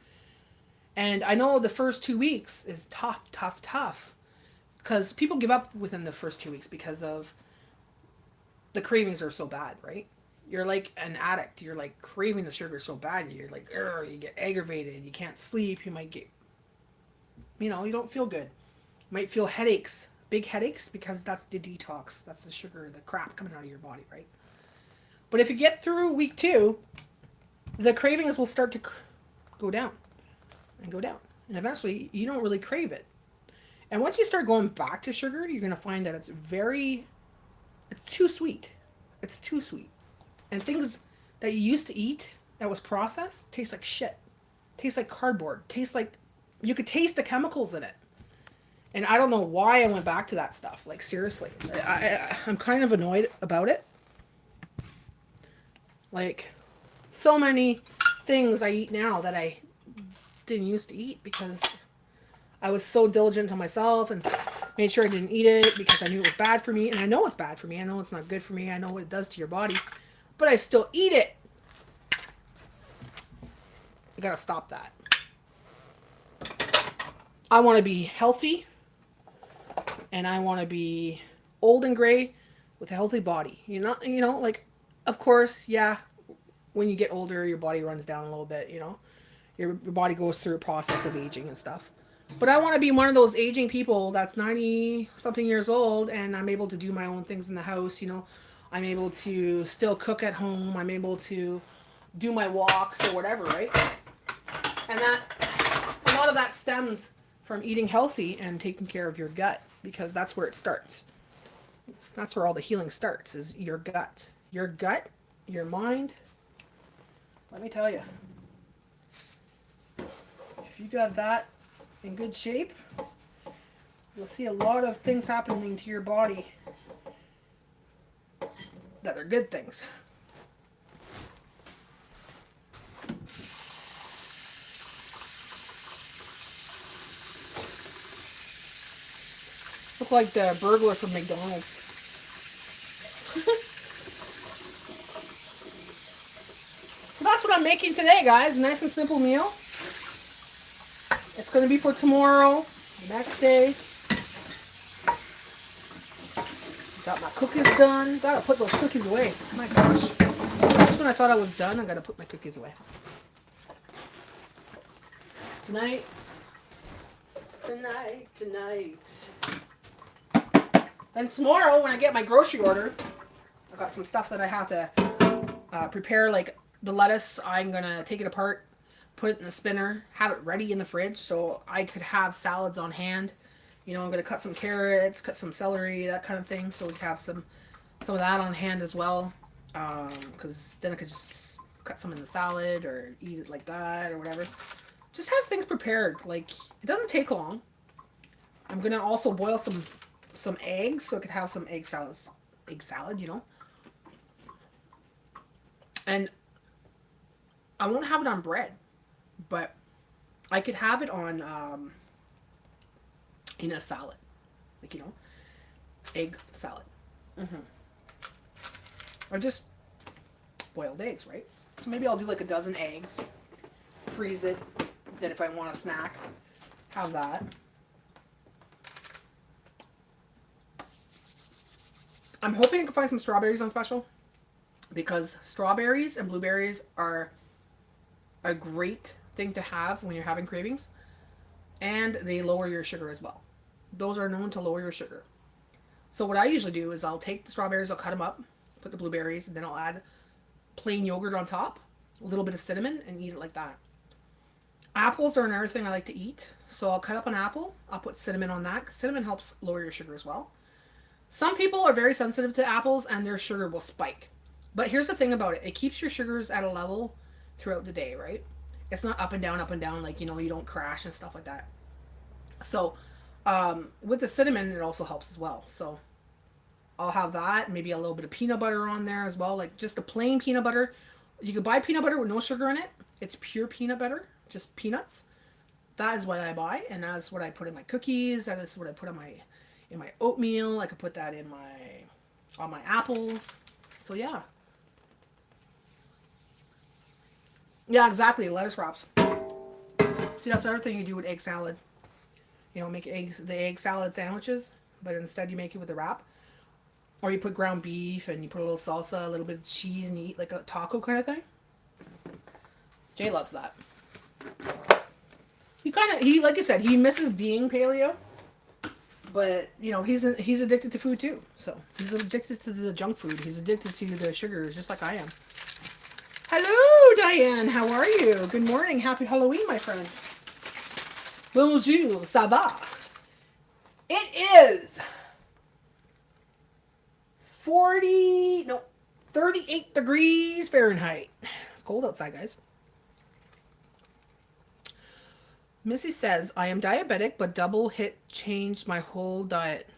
And I know the first 2 weeks is tough. Because people give up within the first 2 weeks because of the cravings are so bad, right? You're like an addict. You're like craving the sugar so bad. You're like, you get aggravated. You can't sleep. You might get, you don't feel good. You might feel headaches, big headaches, because that's the detox. That's the sugar, the crap coming out of your body, right? But if you get through week 2, the cravings will start to go down and go down. And eventually, you don't really crave it. And once you start going back to sugar, you're going to find that it's too sweet. It's too sweet. And things that you used to eat that was processed taste like shit. Taste like cardboard. Taste like, you could taste the chemicals in it. And I don't know why I went back to that stuff. Like, seriously. I'm kind of annoyed about it. Like, so many things I eat now that I didn't used to eat because I was so diligent on myself and made sure I didn't eat it because I knew it was bad for me. And I know it's bad for me. I know it's not good for me. I know what it does to your body. But I still eat it. I gotta stop that. I want to be healthy. And I want to be old and gray with a healthy body. Like, of course, yeah, when you get older, your body runs down a little bit, Your body goes through a process of aging and stuff. But I want to be one of those aging people that's 90-something years old and I'm able to do my own things in the house, I'm able to still cook at home. I'm able to do my walks or whatever, right? And a lot of that stems from eating healthy and taking care of your gut because that's where it starts. That's where all the healing starts, is your gut. Your gut, your mind. Let me tell you. If you got that in good shape, you'll see a lot of things happening to your body that are good things. Look like the burglar from McDonald's. So that's what I'm making today, guys. Nice and simple meal. It's going to be for tomorrow, the next day. Got my cookies done. Gotta put those cookies away. Oh my gosh. Just when I thought I was done, I gotta put my cookies away. Tonight. Then tomorrow, when I get my grocery order, I've got some stuff that I have to prepare, like the lettuce. I'm gonna take it apart, put it in the spinner, have it ready in the fridge so I could have salads on hand. I'm going to cut some carrots, cut some celery, that kind of thing, so we have some of that on hand as well. Because then I could just cut some in the salad or eat it like that or whatever. Just have things prepared. Like, it doesn't take long. I'm going to also boil some eggs so I could have some egg salad, And I won't have it on bread, but I could have it on in a salad, like egg salad, or just boiled eggs, right? So maybe I'll do like a dozen eggs, freeze it. Then if I want a snack, have that. I'm hoping I can find some strawberries on special because strawberries and blueberries are a great thing to have when you're having cravings, and they lower your sugar as well. Those are known to lower your sugar. So what I usually do is I'll take the strawberries, I'll cut them up, put the blueberries, and then I'll add plain yogurt on top, a little bit of cinnamon, and eat it like that. Apples are another thing I like to eat. So I'll cut up an apple, I'll put cinnamon on that, because cinnamon helps lower your sugar as well. Some people are very sensitive to apples and their sugar will spike. But here's the thing about it. It keeps your sugars at a level throughout the day, right? It's not up and down, like, you don't crash and stuff like that. So with the cinnamon, it also helps as well. So I'll have that, maybe a little bit of peanut butter on there as well, like just a plain peanut butter. You can buy peanut butter with no sugar in it. It's pure peanut butter, just peanuts. That is what I buy, and that's what I put in my cookies. That is what I put in my oatmeal. I could put that in on my apples. So yeah. Yeah, exactly. Lettuce wraps. See, that's another thing you do with egg salad. Make the egg salad sandwiches, but instead you make it with a wrap. Or you put ground beef and you put a little salsa, a little bit of cheese, and you eat like a taco kind of thing. Jay loves that. He like I said, he misses being paleo, but he's addicted to food too. So he's addicted to the junk food. He's addicted to the sugars, just like I am. Hello, Diane. How are you? Good morning. Happy Halloween, my friend. Bonjour. Ça va? It is 38 degrees Fahrenheit. It's cold outside, guys. Missy says, I am diabetic, but double hit changed my whole diet.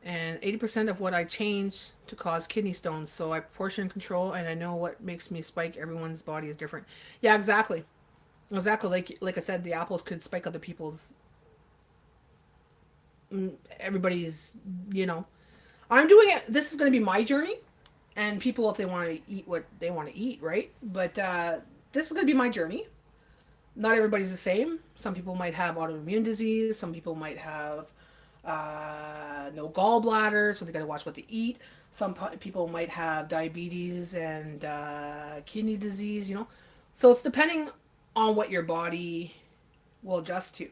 And 80% of what I changed to cause kidney stones. So I portion control and I know what makes me spike. Everyone's body is different. Yeah, exactly. Exactly. Like I said, the apples could spike other people's. Everybody's, I'm doing it. This is going to be my journey. And people, if they want to eat what they want to eat, right? But this is going to be my journey. Not everybody's the same. Some people might have autoimmune disease. Some people might have no gallbladder, so they got to watch what they eat. Some people might have diabetes and kidney disease, So it's depending on what your body will adjust to.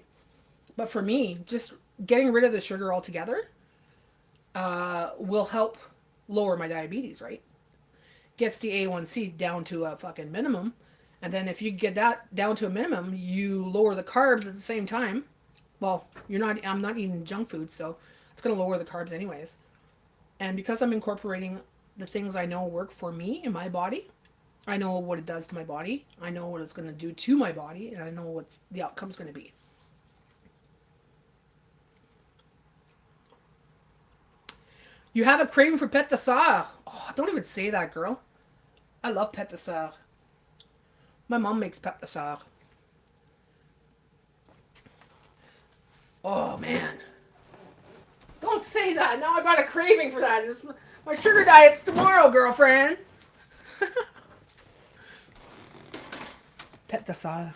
But for me, just getting rid of the sugar altogether will help lower my diabetes, right? Gets the A1C down to a fucking minimum. And then if you get that down to a minimum, you lower the carbs at the same time. Well, I'm not eating junk food, so it's going to lower the carbs anyways. And because I'm incorporating the things I know work for me in my body, I know what it does to my body. I know what it's going to do to my body, and I know what the outcome's going to be. You have a craving for pâte de sire. Oh, don't even say that, girl. I love pâte de sire. My mom makes pâte de sire. Oh, man. Don't say that. Now I got a craving for that. My sugar diet's tomorrow, girlfriend. Pâte de sire.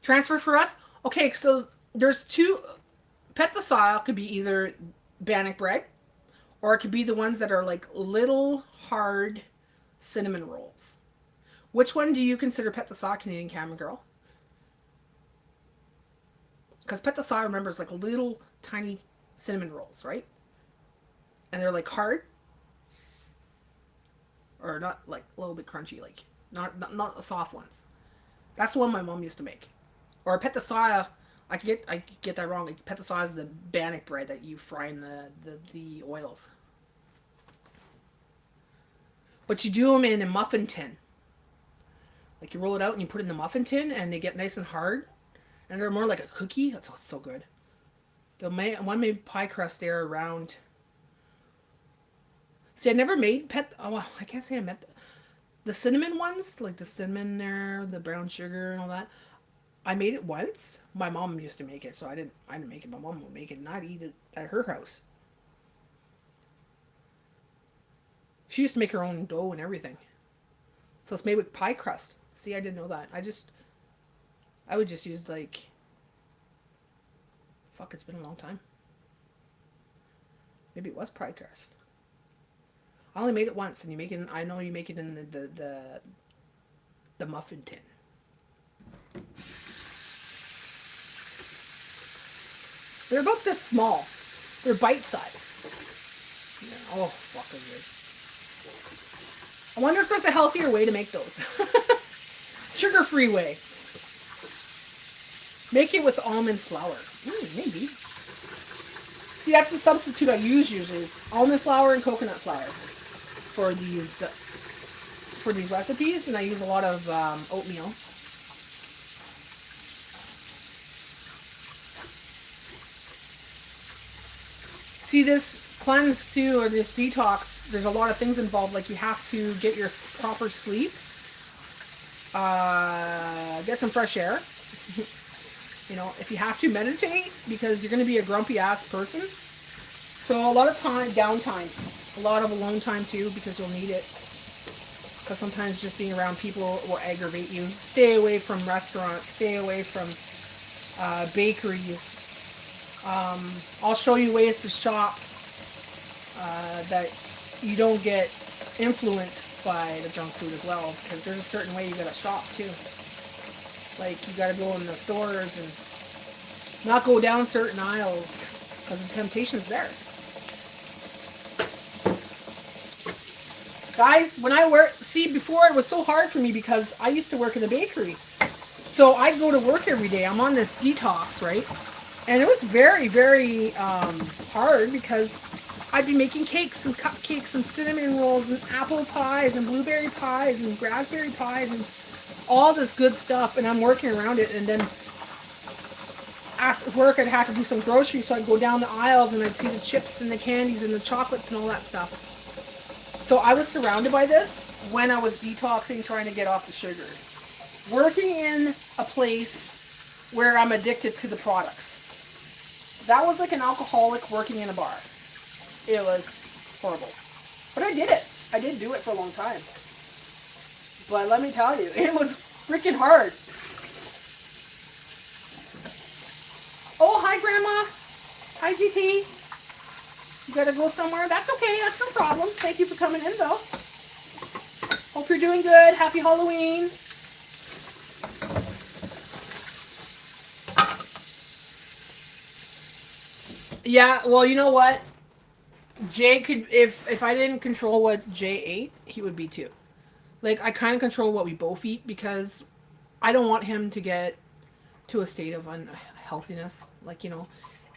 Transfer for us? Okay, so there's two. Pâte de sire could be either bannock bread, or it could be the ones that are like little hard cinnamon rolls. Which one do you consider pâte de sire, Canadian Cameron girl? Because pâte de sire, remember, is like little tiny cinnamon rolls, right? And they're like hard, or not, like a little bit crunchy, like not the soft ones. That's the one my mom used to make. Or pâte de sire, I get that wrong. Pâte de sire is the bannock bread that you fry in the oils. But you do them in a muffin tin. Like you roll it out and you put it in the muffin tin, and they get nice and hard, and they're more like a cookie. That's so good. One made pie crust there around. See, I never made I can't say I met the cinnamon ones, like the cinnamon there, the brown sugar and all that. I made it once. My mom used to make it, so I didn't make it. My mom would make it, and I'd eat it at her house. She used to make her own dough and everything. So it's made with pie crust. See, I didn't know that. I would just use like Fuck, it's been a long time. Maybe it was pie crust. I only made it once, and you make it. I know you make it in the muffin tin. They're about this small. They're bite size. Yeah. Oh, fucking good. I wonder if there's a healthier way to make those. Sugar-free way. Make it with almond flour. Maybe. See, that's the substitute I use usually is almond flour and coconut flour for these recipes, and I use a lot of oatmeal. See, this cleanse too, or this detox, there's a lot of things involved. Like you have to get your proper sleep, get some fresh air. You know, if you have to, meditate, because you're going to be a grumpy ass person. So a lot of downtime, a lot of alone time too, because you'll need it. Because sometimes just being around people will aggravate you. Stay away from restaurants. Stay away from bakeries. I'll show you ways to shop that you don't get influenced by the junk food as well, because there's a certain way you gotta shop too. Like you gotta go in the stores and not go down certain aisles because the temptation's there. Guys, when I before it was so hard for me because I used to work in a bakery. So I'd go to work every day. I'm on this detox, right? And it was very, very hard because I'd be making cakes and cupcakes and cinnamon rolls and apple pies and blueberry pies and raspberry pies and all this good stuff. And I'm working around it. And then after work, I'd have to do some groceries. So I'd go down the aisles and I'd see the chips and the candies and the chocolates and all that stuff. So I was surrounded by this when I was detoxing, trying to get off the sugars. Working in a place where I'm addicted to the products. That was like an alcoholic working in a bar. It was horrible. But I did it. I did do it for a long time. But let me tell you, it was freaking hard. Oh, hi, Grandma. Hi, GT. You gotta go somewhere? That's okay. That's no problem. Thank you for coming in, though. Hope you're doing good. Happy Halloween. Yeah, well, you know what? Jay could, if I didn't control what Jay ate, he would be too. Like, I kind of control what we both eat because I don't want him to get to a state of unhealthiness, like, you know.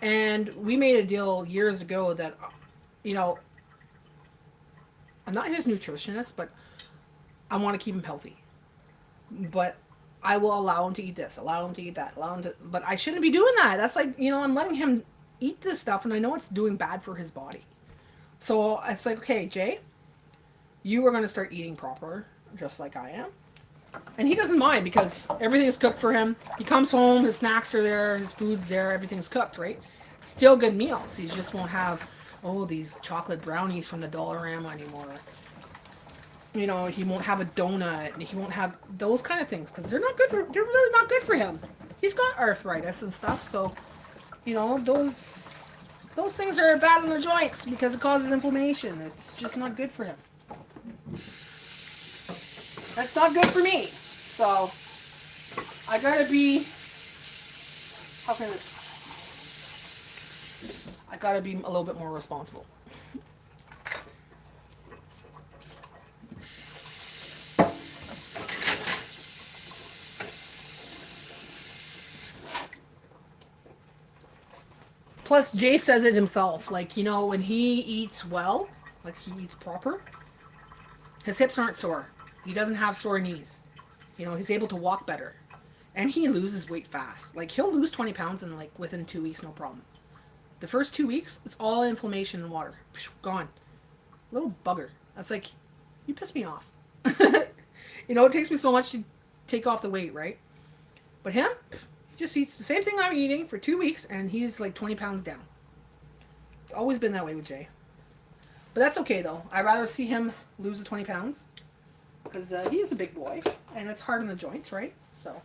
And we made a deal years ago that, you know, I'm not his nutritionist, but I want to keep him healthy. But I will allow him to eat this, allow him to eat that, allow him to, but I shouldn't be doing that. That's like, you know, I'm letting him eat this stuff and I know it's doing bad for his body. So it's like, okay, Jay, you are going to start eating proper, just like I am. And he doesn't mind because everything's cooked for him. He comes home, his snacks are there, his food's there, everything's cooked, right? Still good meals. He just won't have, these chocolate brownies from the Dollarama anymore. You know, he won't have a donut. He won't have those kind of things because they're really not good for him. He's got arthritis and stuff, so, you know, those things are bad on the joints because it causes inflammation. It's just not good for him. That's not good for me. So, I gotta be, how can this, I gotta be a little bit more responsible. Plus, Jay says it himself. Like, you know, when he eats well, like he eats proper, his hips aren't sore. He doesn't have sore knees. You know, he's able to walk better. And he loses weight fast. Like, he'll lose 20 pounds in, like, within 2 weeks, no problem. The first 2 weeks, it's all inflammation and water. Gone. Little bugger. That's like, you piss me off. You know, it takes me so much to take off the weight, right? But him, he just eats the same thing I'm eating for 2 weeks, and he's like 20 pounds down. It's always been that way with Jay. But that's okay, though. I'd rather see him lose the 20 pounds. Because he is a big boy, and it's hard on the joints, right? So,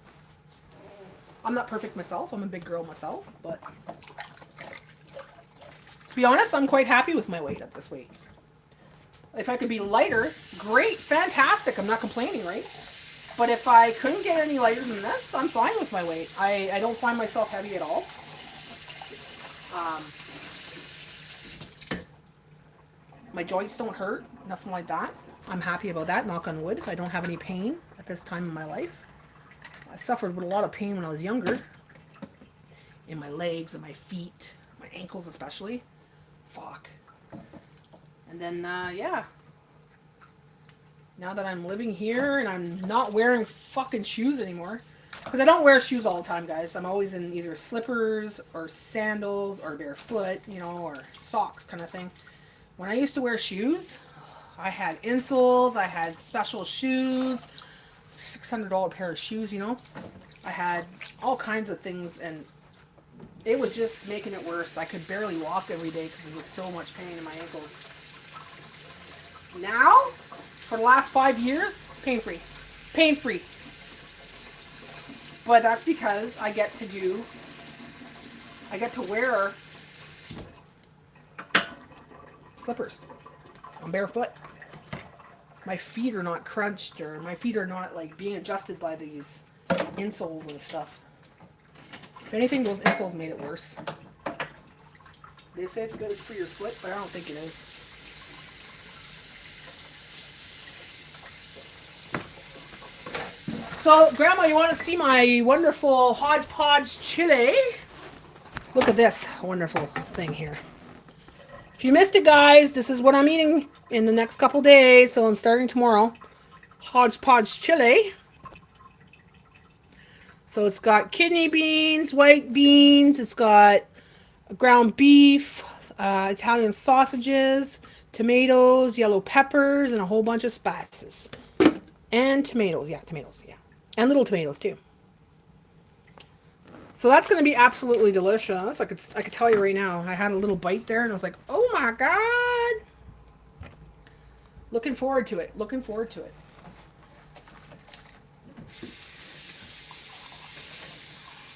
I'm not perfect myself. I'm a big girl myself, but be honest, I'm quite happy with my weight at this weight. If I could be lighter, great, fantastic. I'm not complaining, right? But if I couldn't get any lighter than this, I'm fine with my weight. I don't find myself heavy at all. My joints don't hurt, nothing like that. I'm happy about that, knock on wood. I don't have any pain at this time in my life. I suffered with a lot of pain when I was younger. In my legs and my feet, my ankles especially. Fuck. And then, yeah. Now that I'm living here and I'm not wearing fucking shoes anymore. Because I don't wear shoes all the time, guys. I'm always in either slippers or sandals or barefoot, you know, or socks kind of thing. When I used to wear shoes, I had insoles, I had special shoes, $600 pair of shoes, you know. I had all kinds of things, and it was just making it worse. I could barely walk every day because there was so much pain in my ankles. Now, for the last 5 years, pain-free. Pain-free. But that's because I get to wear slippers. I'm barefoot. My feet are not crunched, or my feet are not like being adjusted by these insoles and stuff. If anything, those insoles made it worse. They say it's good for your foot, but I don't think it is. So, Grandma, you want to see my wonderful Hodge Podge chili? Look at this wonderful thing here. If you missed it, guys, this is what I'm eating in the next couple days, so I'm starting tomorrow. Hodge Podge chili. So it's got kidney beans, white beans, it's got ground beef, Italian sausages, tomatoes, yellow peppers, and a whole bunch of spices. And tomatoes, yeah. And little tomatoes, too. So that's going to be absolutely delicious. I could tell you right now. I had a little bite there, and I was like, oh my God. Looking forward to it.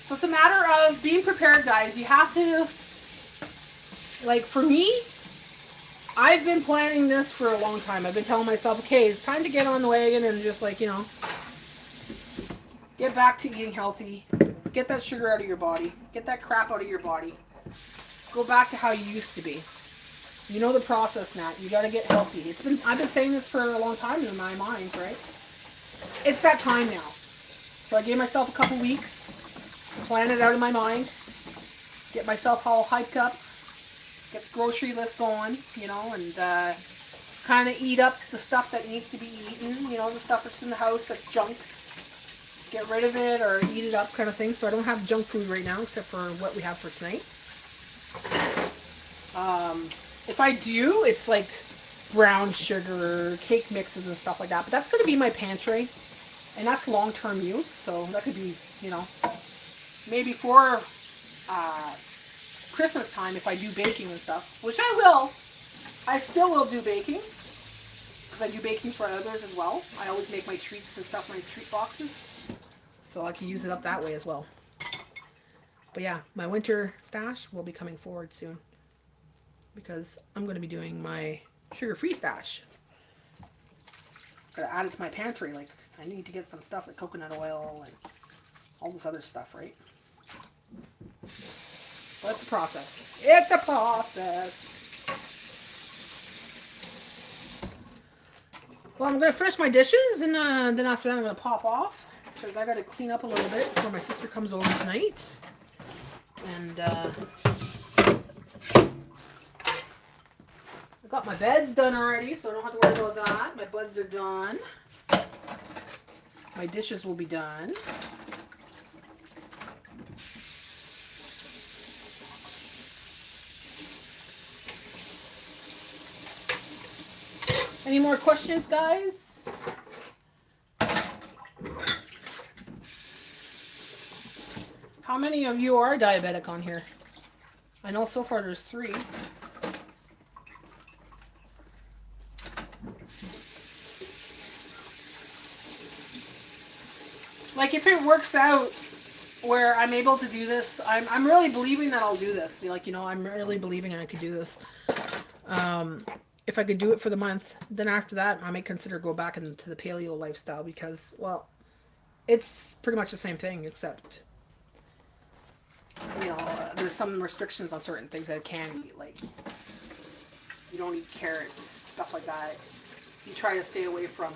So it's a matter of being prepared, guys. You have to, like, for me, I've been planning this for a long time. I've been telling myself, okay, it's time to get on the wagon and just, like, you know, get back to eating healthy. Get that sugar out of your body. Get that crap out of your body. Go back to how you used to be. You know the process, Nat. You got to get healthy. I've been saying this for a long time in my mind, right? It's that time now. So I gave myself a couple weeks, plan it out of my mind, get myself all hyped up, get the grocery list going, you know, and kind of eat up the stuff that needs to be eaten, you know, the stuff that's in the house that's junk. Get rid of it or eat it up kind of thing. So I don't have junk food right now except for what we have for tonight. If I do, it's like brown sugar, cake mixes and stuff like that. But that's going to be my pantry. And that's long-term use. So that could be, you know, maybe for Christmas time if I do baking and stuff. Which I will. I still will do baking. Because I do baking for others as well. I always make my treats and stuff, my treat boxes. So I can use it up that way as well. But yeah, my winter stash will be coming forward soon. Because I'm going to be doing my sugar-free stash. Gotta add it to my pantry. Like, I need to get some stuff like coconut oil and all this other stuff, right? Well, it's a process. It's a process. Well, I'm going to finish my dishes, and then after that I'm going to pop off. Because I got to clean up a little bit before my sister comes over tonight. And I got my beds done already, so I don't have to worry about that. My buds are done. My dishes will be done. Any more questions, guys? How many of you are diabetic on here? I know so far there's 3. Like, if it works out where I'm able to do this. I'm really believing that I'll do this. Like, I'm really believing I could do this. If I could do it for the month, then after that, I may consider go back into the paleo lifestyle because, well, it's pretty much the same thing, except, there's some restrictions on certain things that I can eat. Like, you don't eat carrots, stuff like that. You try to stay away from,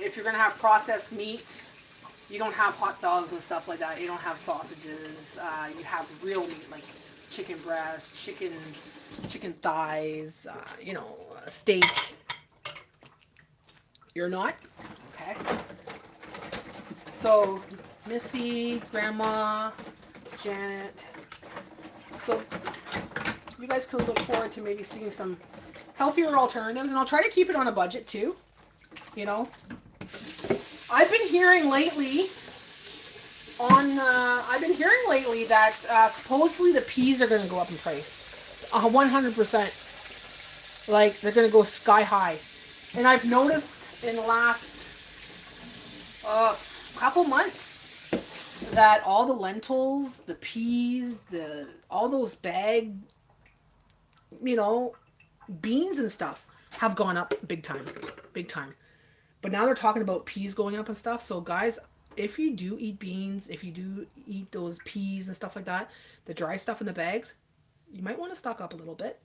if you're going to have processed meat, you don't have hot dogs and stuff like that. You don't have sausages. You have real meat like chicken breast, chicken thighs, steak. You're not? Okay. So, Missy, Grandma, Janet. So, you guys could look forward to maybe seeing some healthier alternatives, and I'll try to keep it on a budget too. I've been hearing lately that supposedly the peas are going to go up in price. 100%. Like, they're going to go sky high. And I've noticed in the last couple months that all the lentils, the peas, all those bag, beans and stuff have gone up big time. Big time. But now they're talking about peas going up and stuff. So guys, if you do eat beans, if you do eat those peas and stuff like that, the dry stuff in the bags, you might want to stock up a little bit.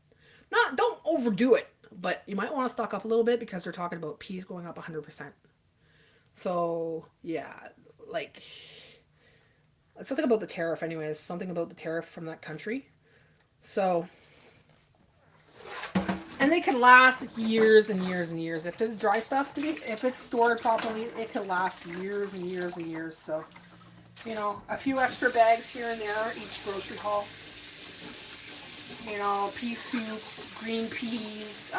Don't overdo it, but you might want to stock up a little bit because they're talking about peas going up 100%. So, yeah, like, it's something about the tariff anyways, something about the tariff from that country. So, and they can last years and years and years. If the dry stuff, if it's stored properly, it can last years and years and years. So, a few extra bags here and there each grocery haul. Pea soup, green peas,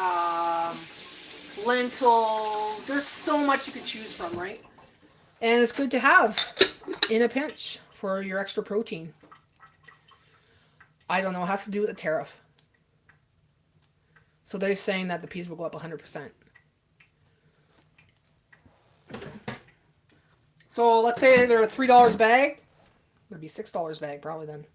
lentils. There's so much you could choose from, right? And it's good to have in a pinch for your extra protein. I don't know. It has to do with the tariff. So they're saying that the peas will go up 100%. So let's say they're $3 a bag. It'd be $6 a bag probably then.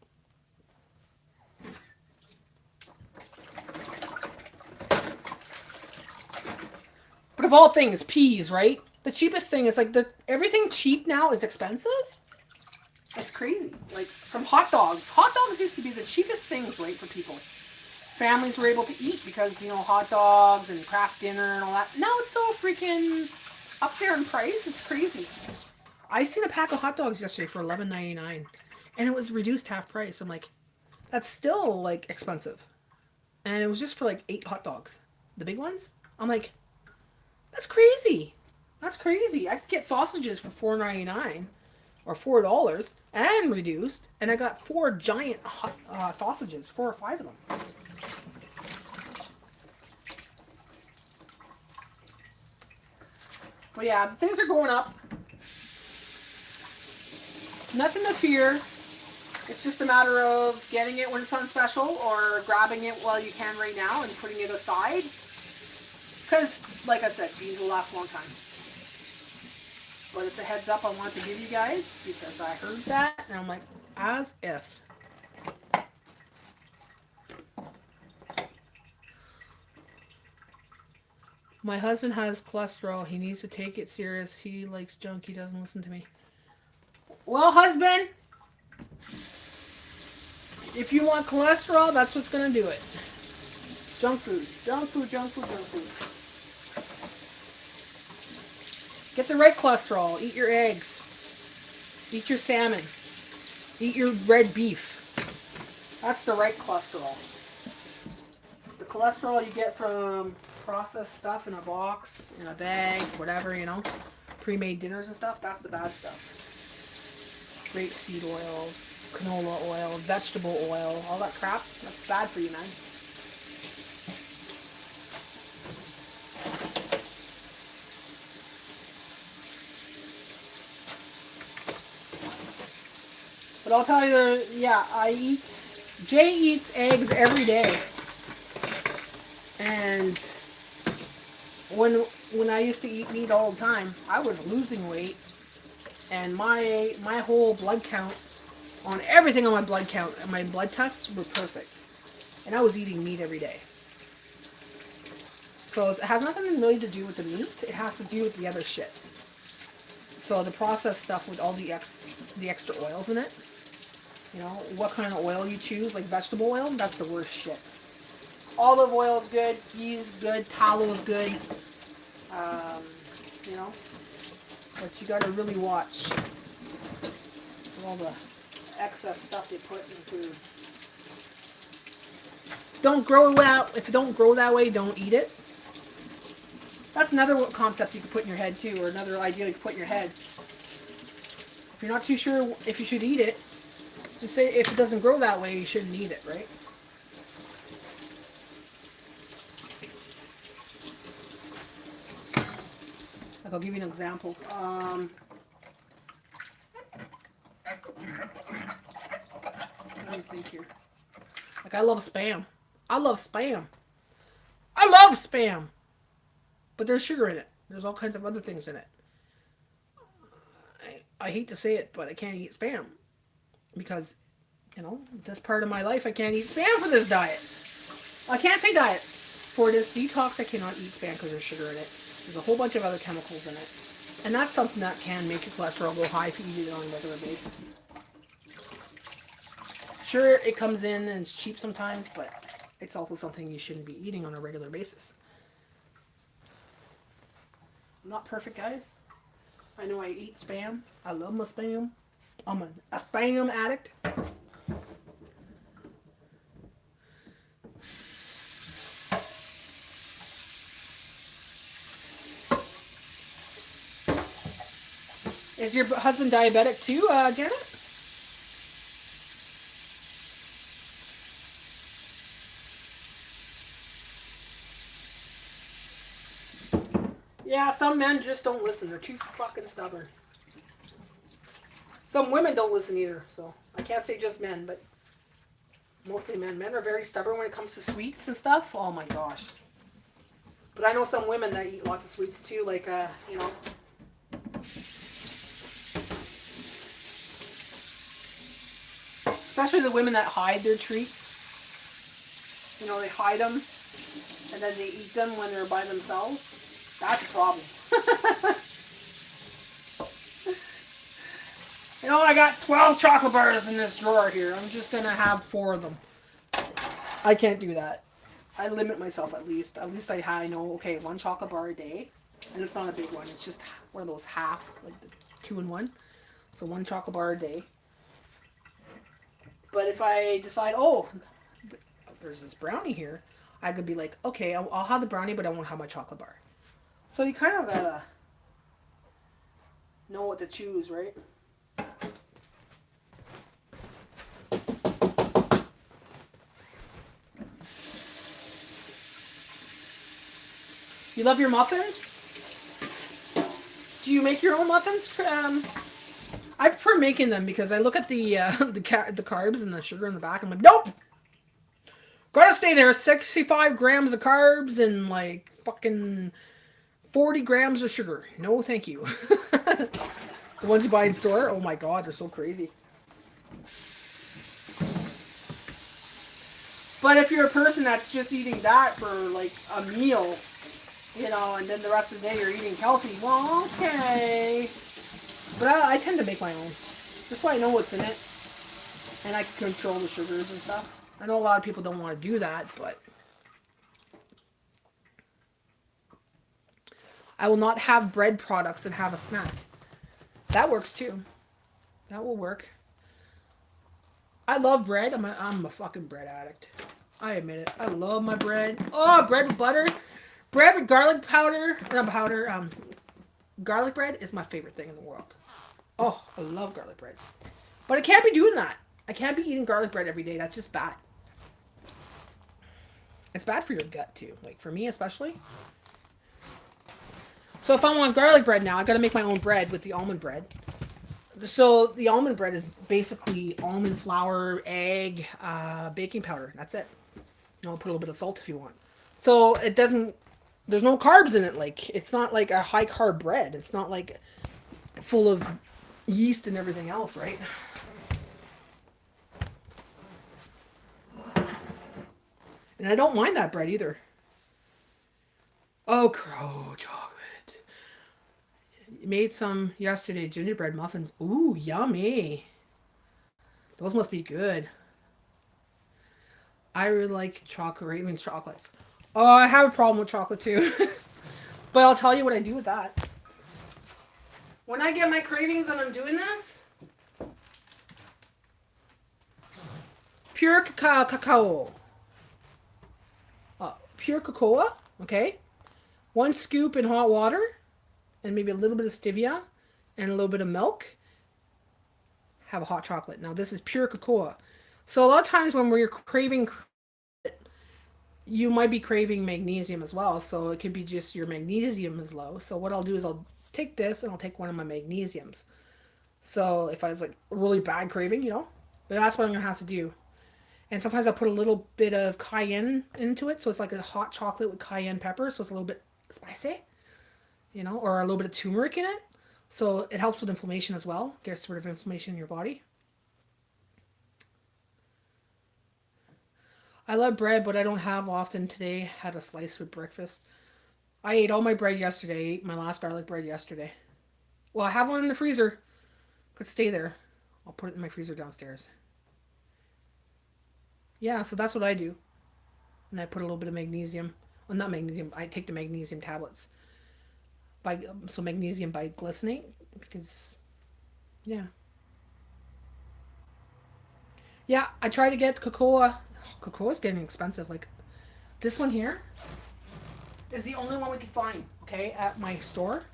But of all things, peas, right? The cheapest thing is like everything cheap now is expensive. That's crazy. Like from hot dogs. Hot dogs used to be the cheapest things, right, for people. Families were able to eat because, hot dogs and craft dinner and all that. Now it's so freaking up there in price. It's crazy. I seen a pack of hot dogs yesterday for $11.99, and it was reduced half price. I'm like, that's still like expensive. And it was just for like 8 hot dogs, the big ones. I'm like, that's crazy. That's crazy. I could get sausages for $4.99 or $4 and reduced, and I got 4 giant sausages, 4 or 5 of them. But yeah, things are going up. Nothing to fear. It's just a matter of getting it when it's on special or grabbing it while you can right now and putting it aside. Because, like I said, these will last a long time. But it's a heads up I want to give you guys because I heard that and I'm like, as if. My husband has cholesterol. He needs to take it serious. He likes junk. He doesn't listen to me. Well, husband, if you want cholesterol, that's what's going to do it. Junk food. Junk food, junk food, junk food. Get the right cholesterol. Eat your eggs. Eat your salmon. Eat your red beef. That's the right cholesterol. The cholesterol you get from processed stuff in a box, in a bag, whatever, pre-made dinners and stuff, that's the bad stuff. Grapeseed oil, canola oil, vegetable oil, all that crap, that's bad for you, man. But I'll tell you, yeah, Jay eats eggs every day. And when I used to eat meat all the time, I was losing weight. And my whole blood count on everything on my blood tests were perfect. And I was eating meat every day. So it has nothing really to do with the meat. It has to do with the other shit. So the processed stuff with all the extra oils in it. You know, what kind of oil you choose, like vegetable oil, that's the worst shit. Olive oil is good, ghee is good, tallow is good. You know, but you gotta really watch all the excess stuff they put in food. Don't grow it out. If it don't grow that way, don't eat it. That's another concept you can put in your head too, or another idea you can put in your head. If you're not too sure if you should eat it, just say if it doesn't grow that way, you shouldn't eat it, right? Like I'll give you an example. Let me think here. Like I love Spam. I love Spam. I love Spam. But there's sugar in it. There's all kinds of other things in it. I hate to say it, but I can't eat Spam. Because, you know, this part of my life I can't eat Spam for this diet. I can't say diet. For this detox I cannot eat Spam because there's sugar in it. There's a whole bunch of other chemicals in it. And that's something that can make your cholesterol go high if you eat it on a regular basis. Sure, it comes in and it's cheap sometimes, but it's also something you shouldn't be eating on a regular basis. I'm not perfect, guys. I know I eat Spam. I love my Spam. I'm a Spam addict. Is your husband diabetic too, Janet? Yeah, some men just don't listen. They're too fucking stubborn. Some women don't listen either, so I can't say just men, but mostly men. Men are very stubborn when it comes to sweets and stuff. Oh my gosh. But I know some women that eat lots of sweets too, like, you know. Especially the women that hide their treats. You know, they hide them, and then they eat them when they're by themselves. That's a problem. You know, I got 12 chocolate bars in this drawer here. I'm just going to have 4 of them. I can't do that. I limit myself at least. At least I know, okay, 1 chocolate bar a day. And it's not a big one. It's just one of those half, like the 2-in-1. So 1 chocolate bar a day. But if I decide, oh, there's this brownie here, I could be like, okay, I'll have the brownie, but I won't have my chocolate bar. So you kind of gotta know what to choose, right? You love your muffins? Do you make your own muffins? I prefer making them because I look at the carbs and the sugar in the back. I'm like, nope. Gotta stay there. 65 grams of carbs and like fucking 40 grams of sugar. No, thank you. The ones you buy in store, oh my god, they're so crazy. But if you're a person that's just eating that for like a meal, you know, and then the rest of the day you're eating healthy, well, okay. But I tend to make my own. Just so I know what's in it. And I can control the sugars and stuff. I know a lot of people don't want to do that, but I will not have bread products and have a snack. That works too. That will work. I love bread. I'm a fucking bread addict. I admit it. I love my bread. Oh, bread with butter. Bread with garlic powder. Not powder. Garlic bread is my favorite thing in the world. Oh, I love garlic bread. But I can't be doing that. I can't be eating garlic bread every day. That's just bad. It's bad for your gut too. Like for me especially. So if I want garlic bread now, I gotta make my own bread with the almond bread. So the almond bread is basically almond flour, egg, baking powder. That's it. You know, put a little bit of salt if you want. So it doesn't. There's no carbs in it. Like it's not like a high carb bread. It's not like full of yeast and everything else, right? And I don't mind that bread either. Oh, crow chocolate. Made some yesterday, gingerbread muffins. Ooh, yummy. Those must be good. I really like chocolate, Raven's chocolates. Oh, I have a problem with chocolate too. But I'll tell you what I do with that. When I get my cravings and I'm doing this, pure cacao. Pure cocoa, okay? 1 scoop in hot water, and maybe a little bit of stevia, and a little bit of milk. Have a hot chocolate. Now this is pure cocoa. So a lot of times when we're craving, you might be craving magnesium as well. So it could be just your magnesium is low. So what I'll do is I'll take this and I'll take one of my magnesiums. So if I was like really bad craving, but that's what I'm gonna have to do. And sometimes I put a little bit of cayenne into it, so it's like a hot chocolate with cayenne pepper, so it's a little bit spicy, or a little bit of turmeric in it. So it helps with inflammation as well, gets rid of inflammation in your body. I love bread, but I don't have often today. Had a slice with breakfast. I ate all my bread yesterday. I ate my last garlic bread yesterday. Well, I have one in the freezer. Could stay there. I'll put it in my freezer downstairs. Yeah, so that's what I do. And I put a little bit of magnesium. Well, not magnesium. I take the magnesium tablets. So magnesium biglycinate. Because, yeah. Yeah, I try to get cocoa. Cocoa is getting expensive. Like, this one here is the only one we could find, okay, at my store.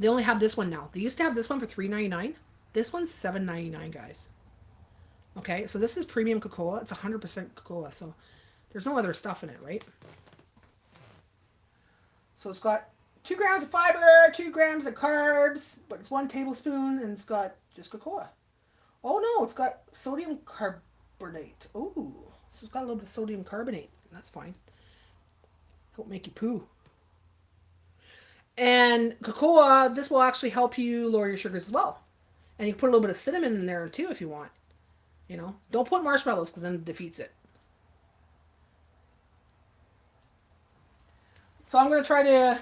They only have this one now. They used to have this one for $3.99. This one's $7.99, guys. Okay, so this is premium cocoa. It's 100% cocoa, so there's no other stuff in it, right? So it's got 2 grams of fiber, 2 grams of carbs, but it's 1 tablespoon, and it's got just cocoa. Oh no, it's got sodium carbonate. Ooh, so it's got a little bit of sodium carbonate. That's fine. Help make you poo. And cocoa, this will actually help you lower your sugars as well. And you can put a little bit of cinnamon in there too if you want. Don't put marshmallows because then it defeats it. So I'm going to try to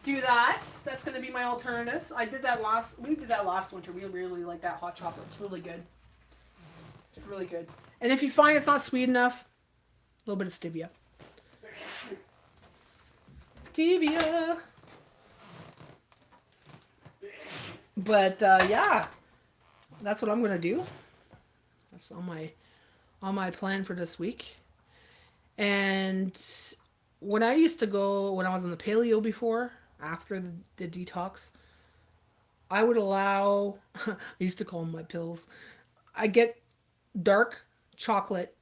do that. That's going to be my alternatives. We did that last winter. We really like that hot chocolate. It's really good. It's really good. And if you find it's not sweet enough, a little bit of stevia. Stevia. But yeah, that's what I'm going to do. That's on my plan for this week. And when I used to go, when I was in the paleo before, after the detox, I would allow, I used to call them my pills. I get dark chocolate,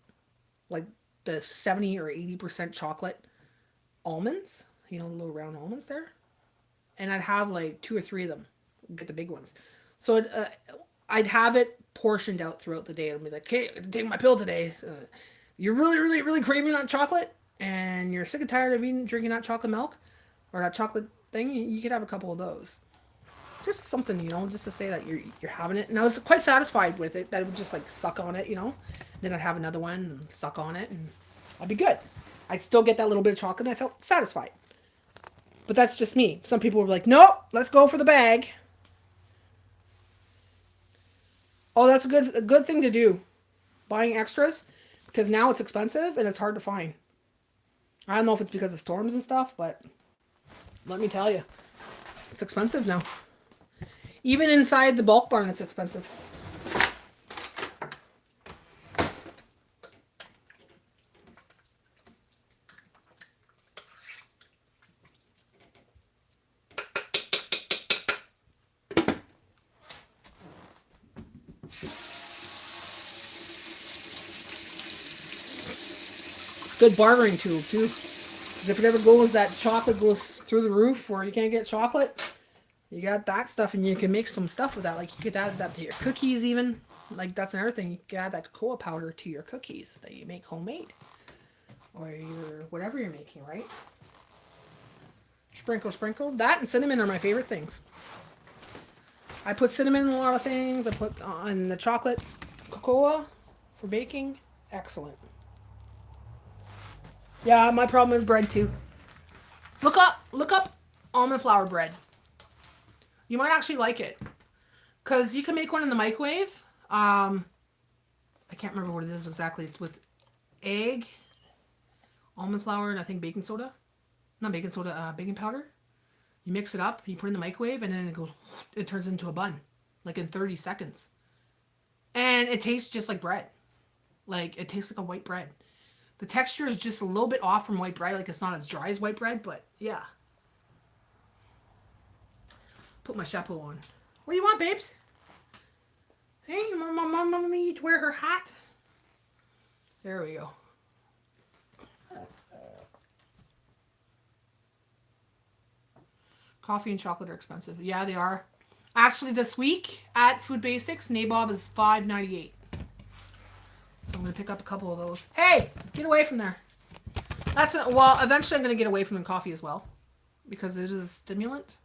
like the 70 or 80% chocolate almonds, the little round almonds there. And I'd have like 2 or 3 of them, get the big ones. So I'd have it portioned out throughout the day. I'd be like, okay, I'm gonna take my pill today. You're really, really, really craving that chocolate, and you're sick and tired of drinking that chocolate milk, or that chocolate thing. You could have a couple of those. Just something, just to say that you're having it. And I was quite satisfied with it. That I would just like suck on it, Then I'd have another one and suck on it, and I'd be good. I'd still get that little bit of chocolate, and I felt satisfied. But that's just me. Some people were like, nope, let's go for the bag. Oh, that's a good thing to do. Buying extras, because now it's expensive and it's hard to find. I don't know if it's because of storms and stuff, but let me tell you, it's expensive now. Even inside the bulk barn, it's expensive. Good bartering tool too, because if it ever goes, that chocolate goes through the roof where you can't get chocolate, you got that stuff, and you can make some stuff with that. Like you could add that to your cookies even. Like that's another thing. You can add that cocoa powder to your cookies that you make homemade, or your whatever you're making, right? Sprinkle, sprinkle. That and cinnamon are my favorite things. I put cinnamon in a lot of things. I put on the chocolate cocoa for baking. Excellent. Yeah, my problem is bread too. Look up almond flour bread. You might actually like it. Because you can make one in the microwave. I can't remember what it is exactly. It's with egg, almond flour, and I think baking soda. Not baking soda, baking powder. You mix it up, you put it in the microwave, and then it turns into a bun. Like in 30 seconds. And it tastes just like bread. Like, it tastes like a white bread. The texture is just a little bit off from white bread. Like, it's not as dry as white bread, but yeah. Put my chapeau on. What do you want, babes? Hey, mama need to wear her hat. There we go. Coffee and chocolate are expensive. Yeah, they are. Actually, this week at Food Basics, Nabob is $5.98. So I'm gonna pick up a couple of those. Hey, get away from there. Well, eventually I'm gonna get away from the coffee as well, because it is a stimulant.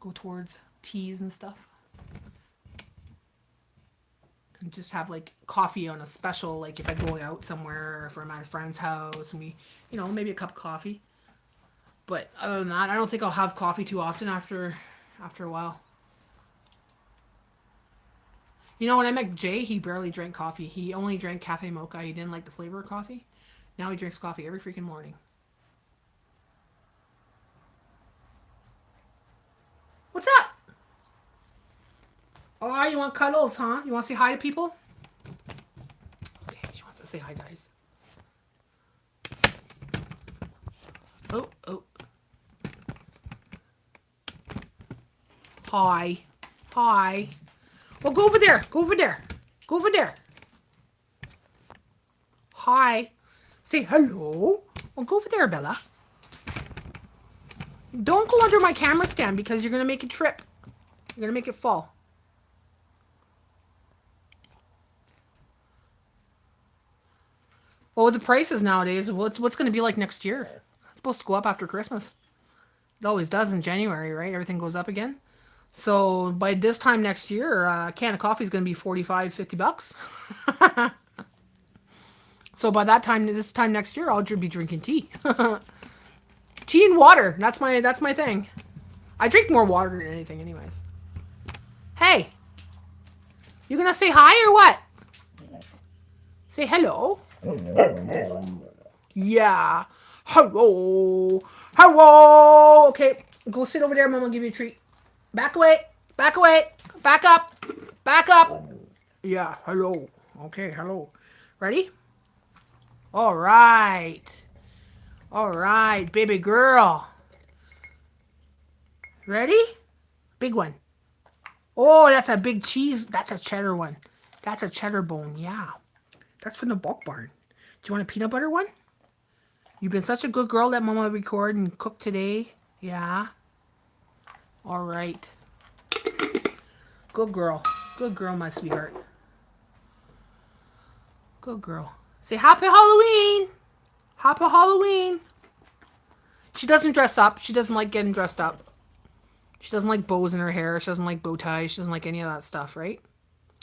Go towards teas and stuff. And just have like coffee on a special, like if I'm going out somewhere or if I'm at a friend's house and we, maybe a cup of coffee. But other than that, I don't think I'll have coffee too often after a while. When I met Jay, he barely drank coffee. He only drank cafe mocha. He didn't like the flavor of coffee. Now he drinks coffee every freaking morning. What's up? Oh, you want cuddles, huh? You want to say hi to people? Okay, she wants to say hi, guys. Oh. Hi. Hi. Well, go over there. Go over there. Go over there. Hi. Say hello. Well, go over there, Bella. Don't go under my camera stand because you're going to make it trip. You're going to make it fall. Well, with the prices nowadays, what's going to be like next year? It's supposed to go up after Christmas. It always does in January, right? Everything goes up again. So by this time next year, a can of coffee is going to be $45-50. So by this time next year, I'll be drinking tea. Tea and water. That's my thing. I drink more water than anything, anyways. Hey, you gonna say hi or what? Say hello. Yeah. Hello. Hello. Okay, go sit over there. Mom will give you a treat. Back away. Back away. Back up. Back up. Yeah. Hello. Okay. Hello. Ready? All right. All right, baby girl. Ready? Big one. Oh, that's a big cheese. That's a cheddar one. That's a cheddar bone. Yeah. That's from the bulk barn. Do you want a peanut butter one? You've been such a good girl that Mama record and cook today. Yeah. All right. Good girl. Good girl, my sweetheart. Good girl. Say Happy Halloween. Happy Halloween. She doesn't dress up. She doesn't like getting dressed up. She doesn't like bows in her hair. She doesn't like bow ties. She doesn't like any of that stuff, right?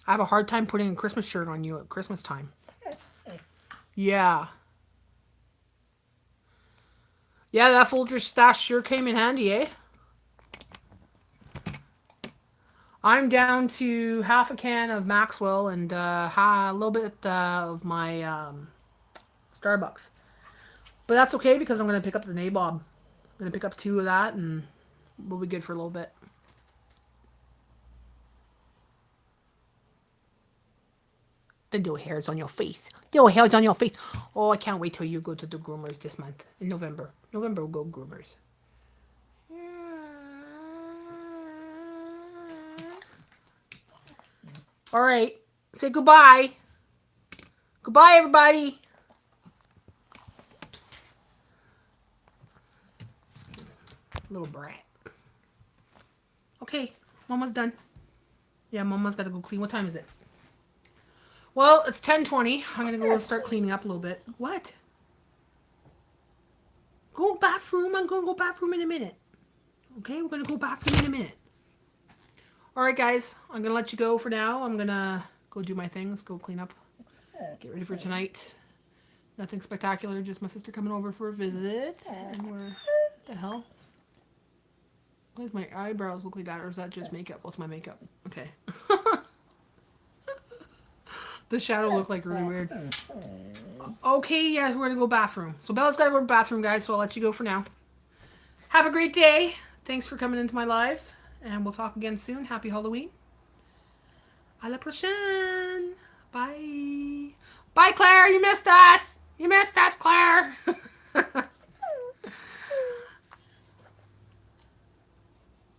I have a hard time putting a Christmas shirt on you at Christmas time. Yeah. Yeah, that Folgers stash sure came in handy, eh? I'm down to half a can of Maxwell and a little bit of my Starbucks. But that's okay because I'm going to pick up the Nabob. I'm going to pick up 2 of that and we'll be good for a little bit. The no hairs on your face. No hairs on your face. Oh, I can't wait till you go to the groomers this month. In November. November we'll go groomers. All right. Say goodbye. Goodbye, everybody. Little brat. Okay. Mama's done. Yeah, Mama's got to go clean. What time is it? Well, it's 10:20. I'm going to go start cleaning up a little bit. What? Go bathroom. I'm going to go bathroom in a minute. Okay, we're going to go bathroom in a minute. All right, guys. I'm going to let you go for now. I'm going to go do my things. Go clean up. Get ready for tonight. Nothing spectacular. Just my sister coming over for a visit. And we're... What the hell? Why does my eyebrows look like that? Or is that just makeup? What's my makeup? Okay. The shadow looked like really weird. Okay, yes, we're going to go bathroom. So Bella's got to go to the bathroom, guys, so I'll let you go for now. Have a great day. Thanks for coming into my live. And we'll talk again soon. Happy Halloween. À la prochaine. Bye. Bye, Claire. You missed us. You missed us, Claire.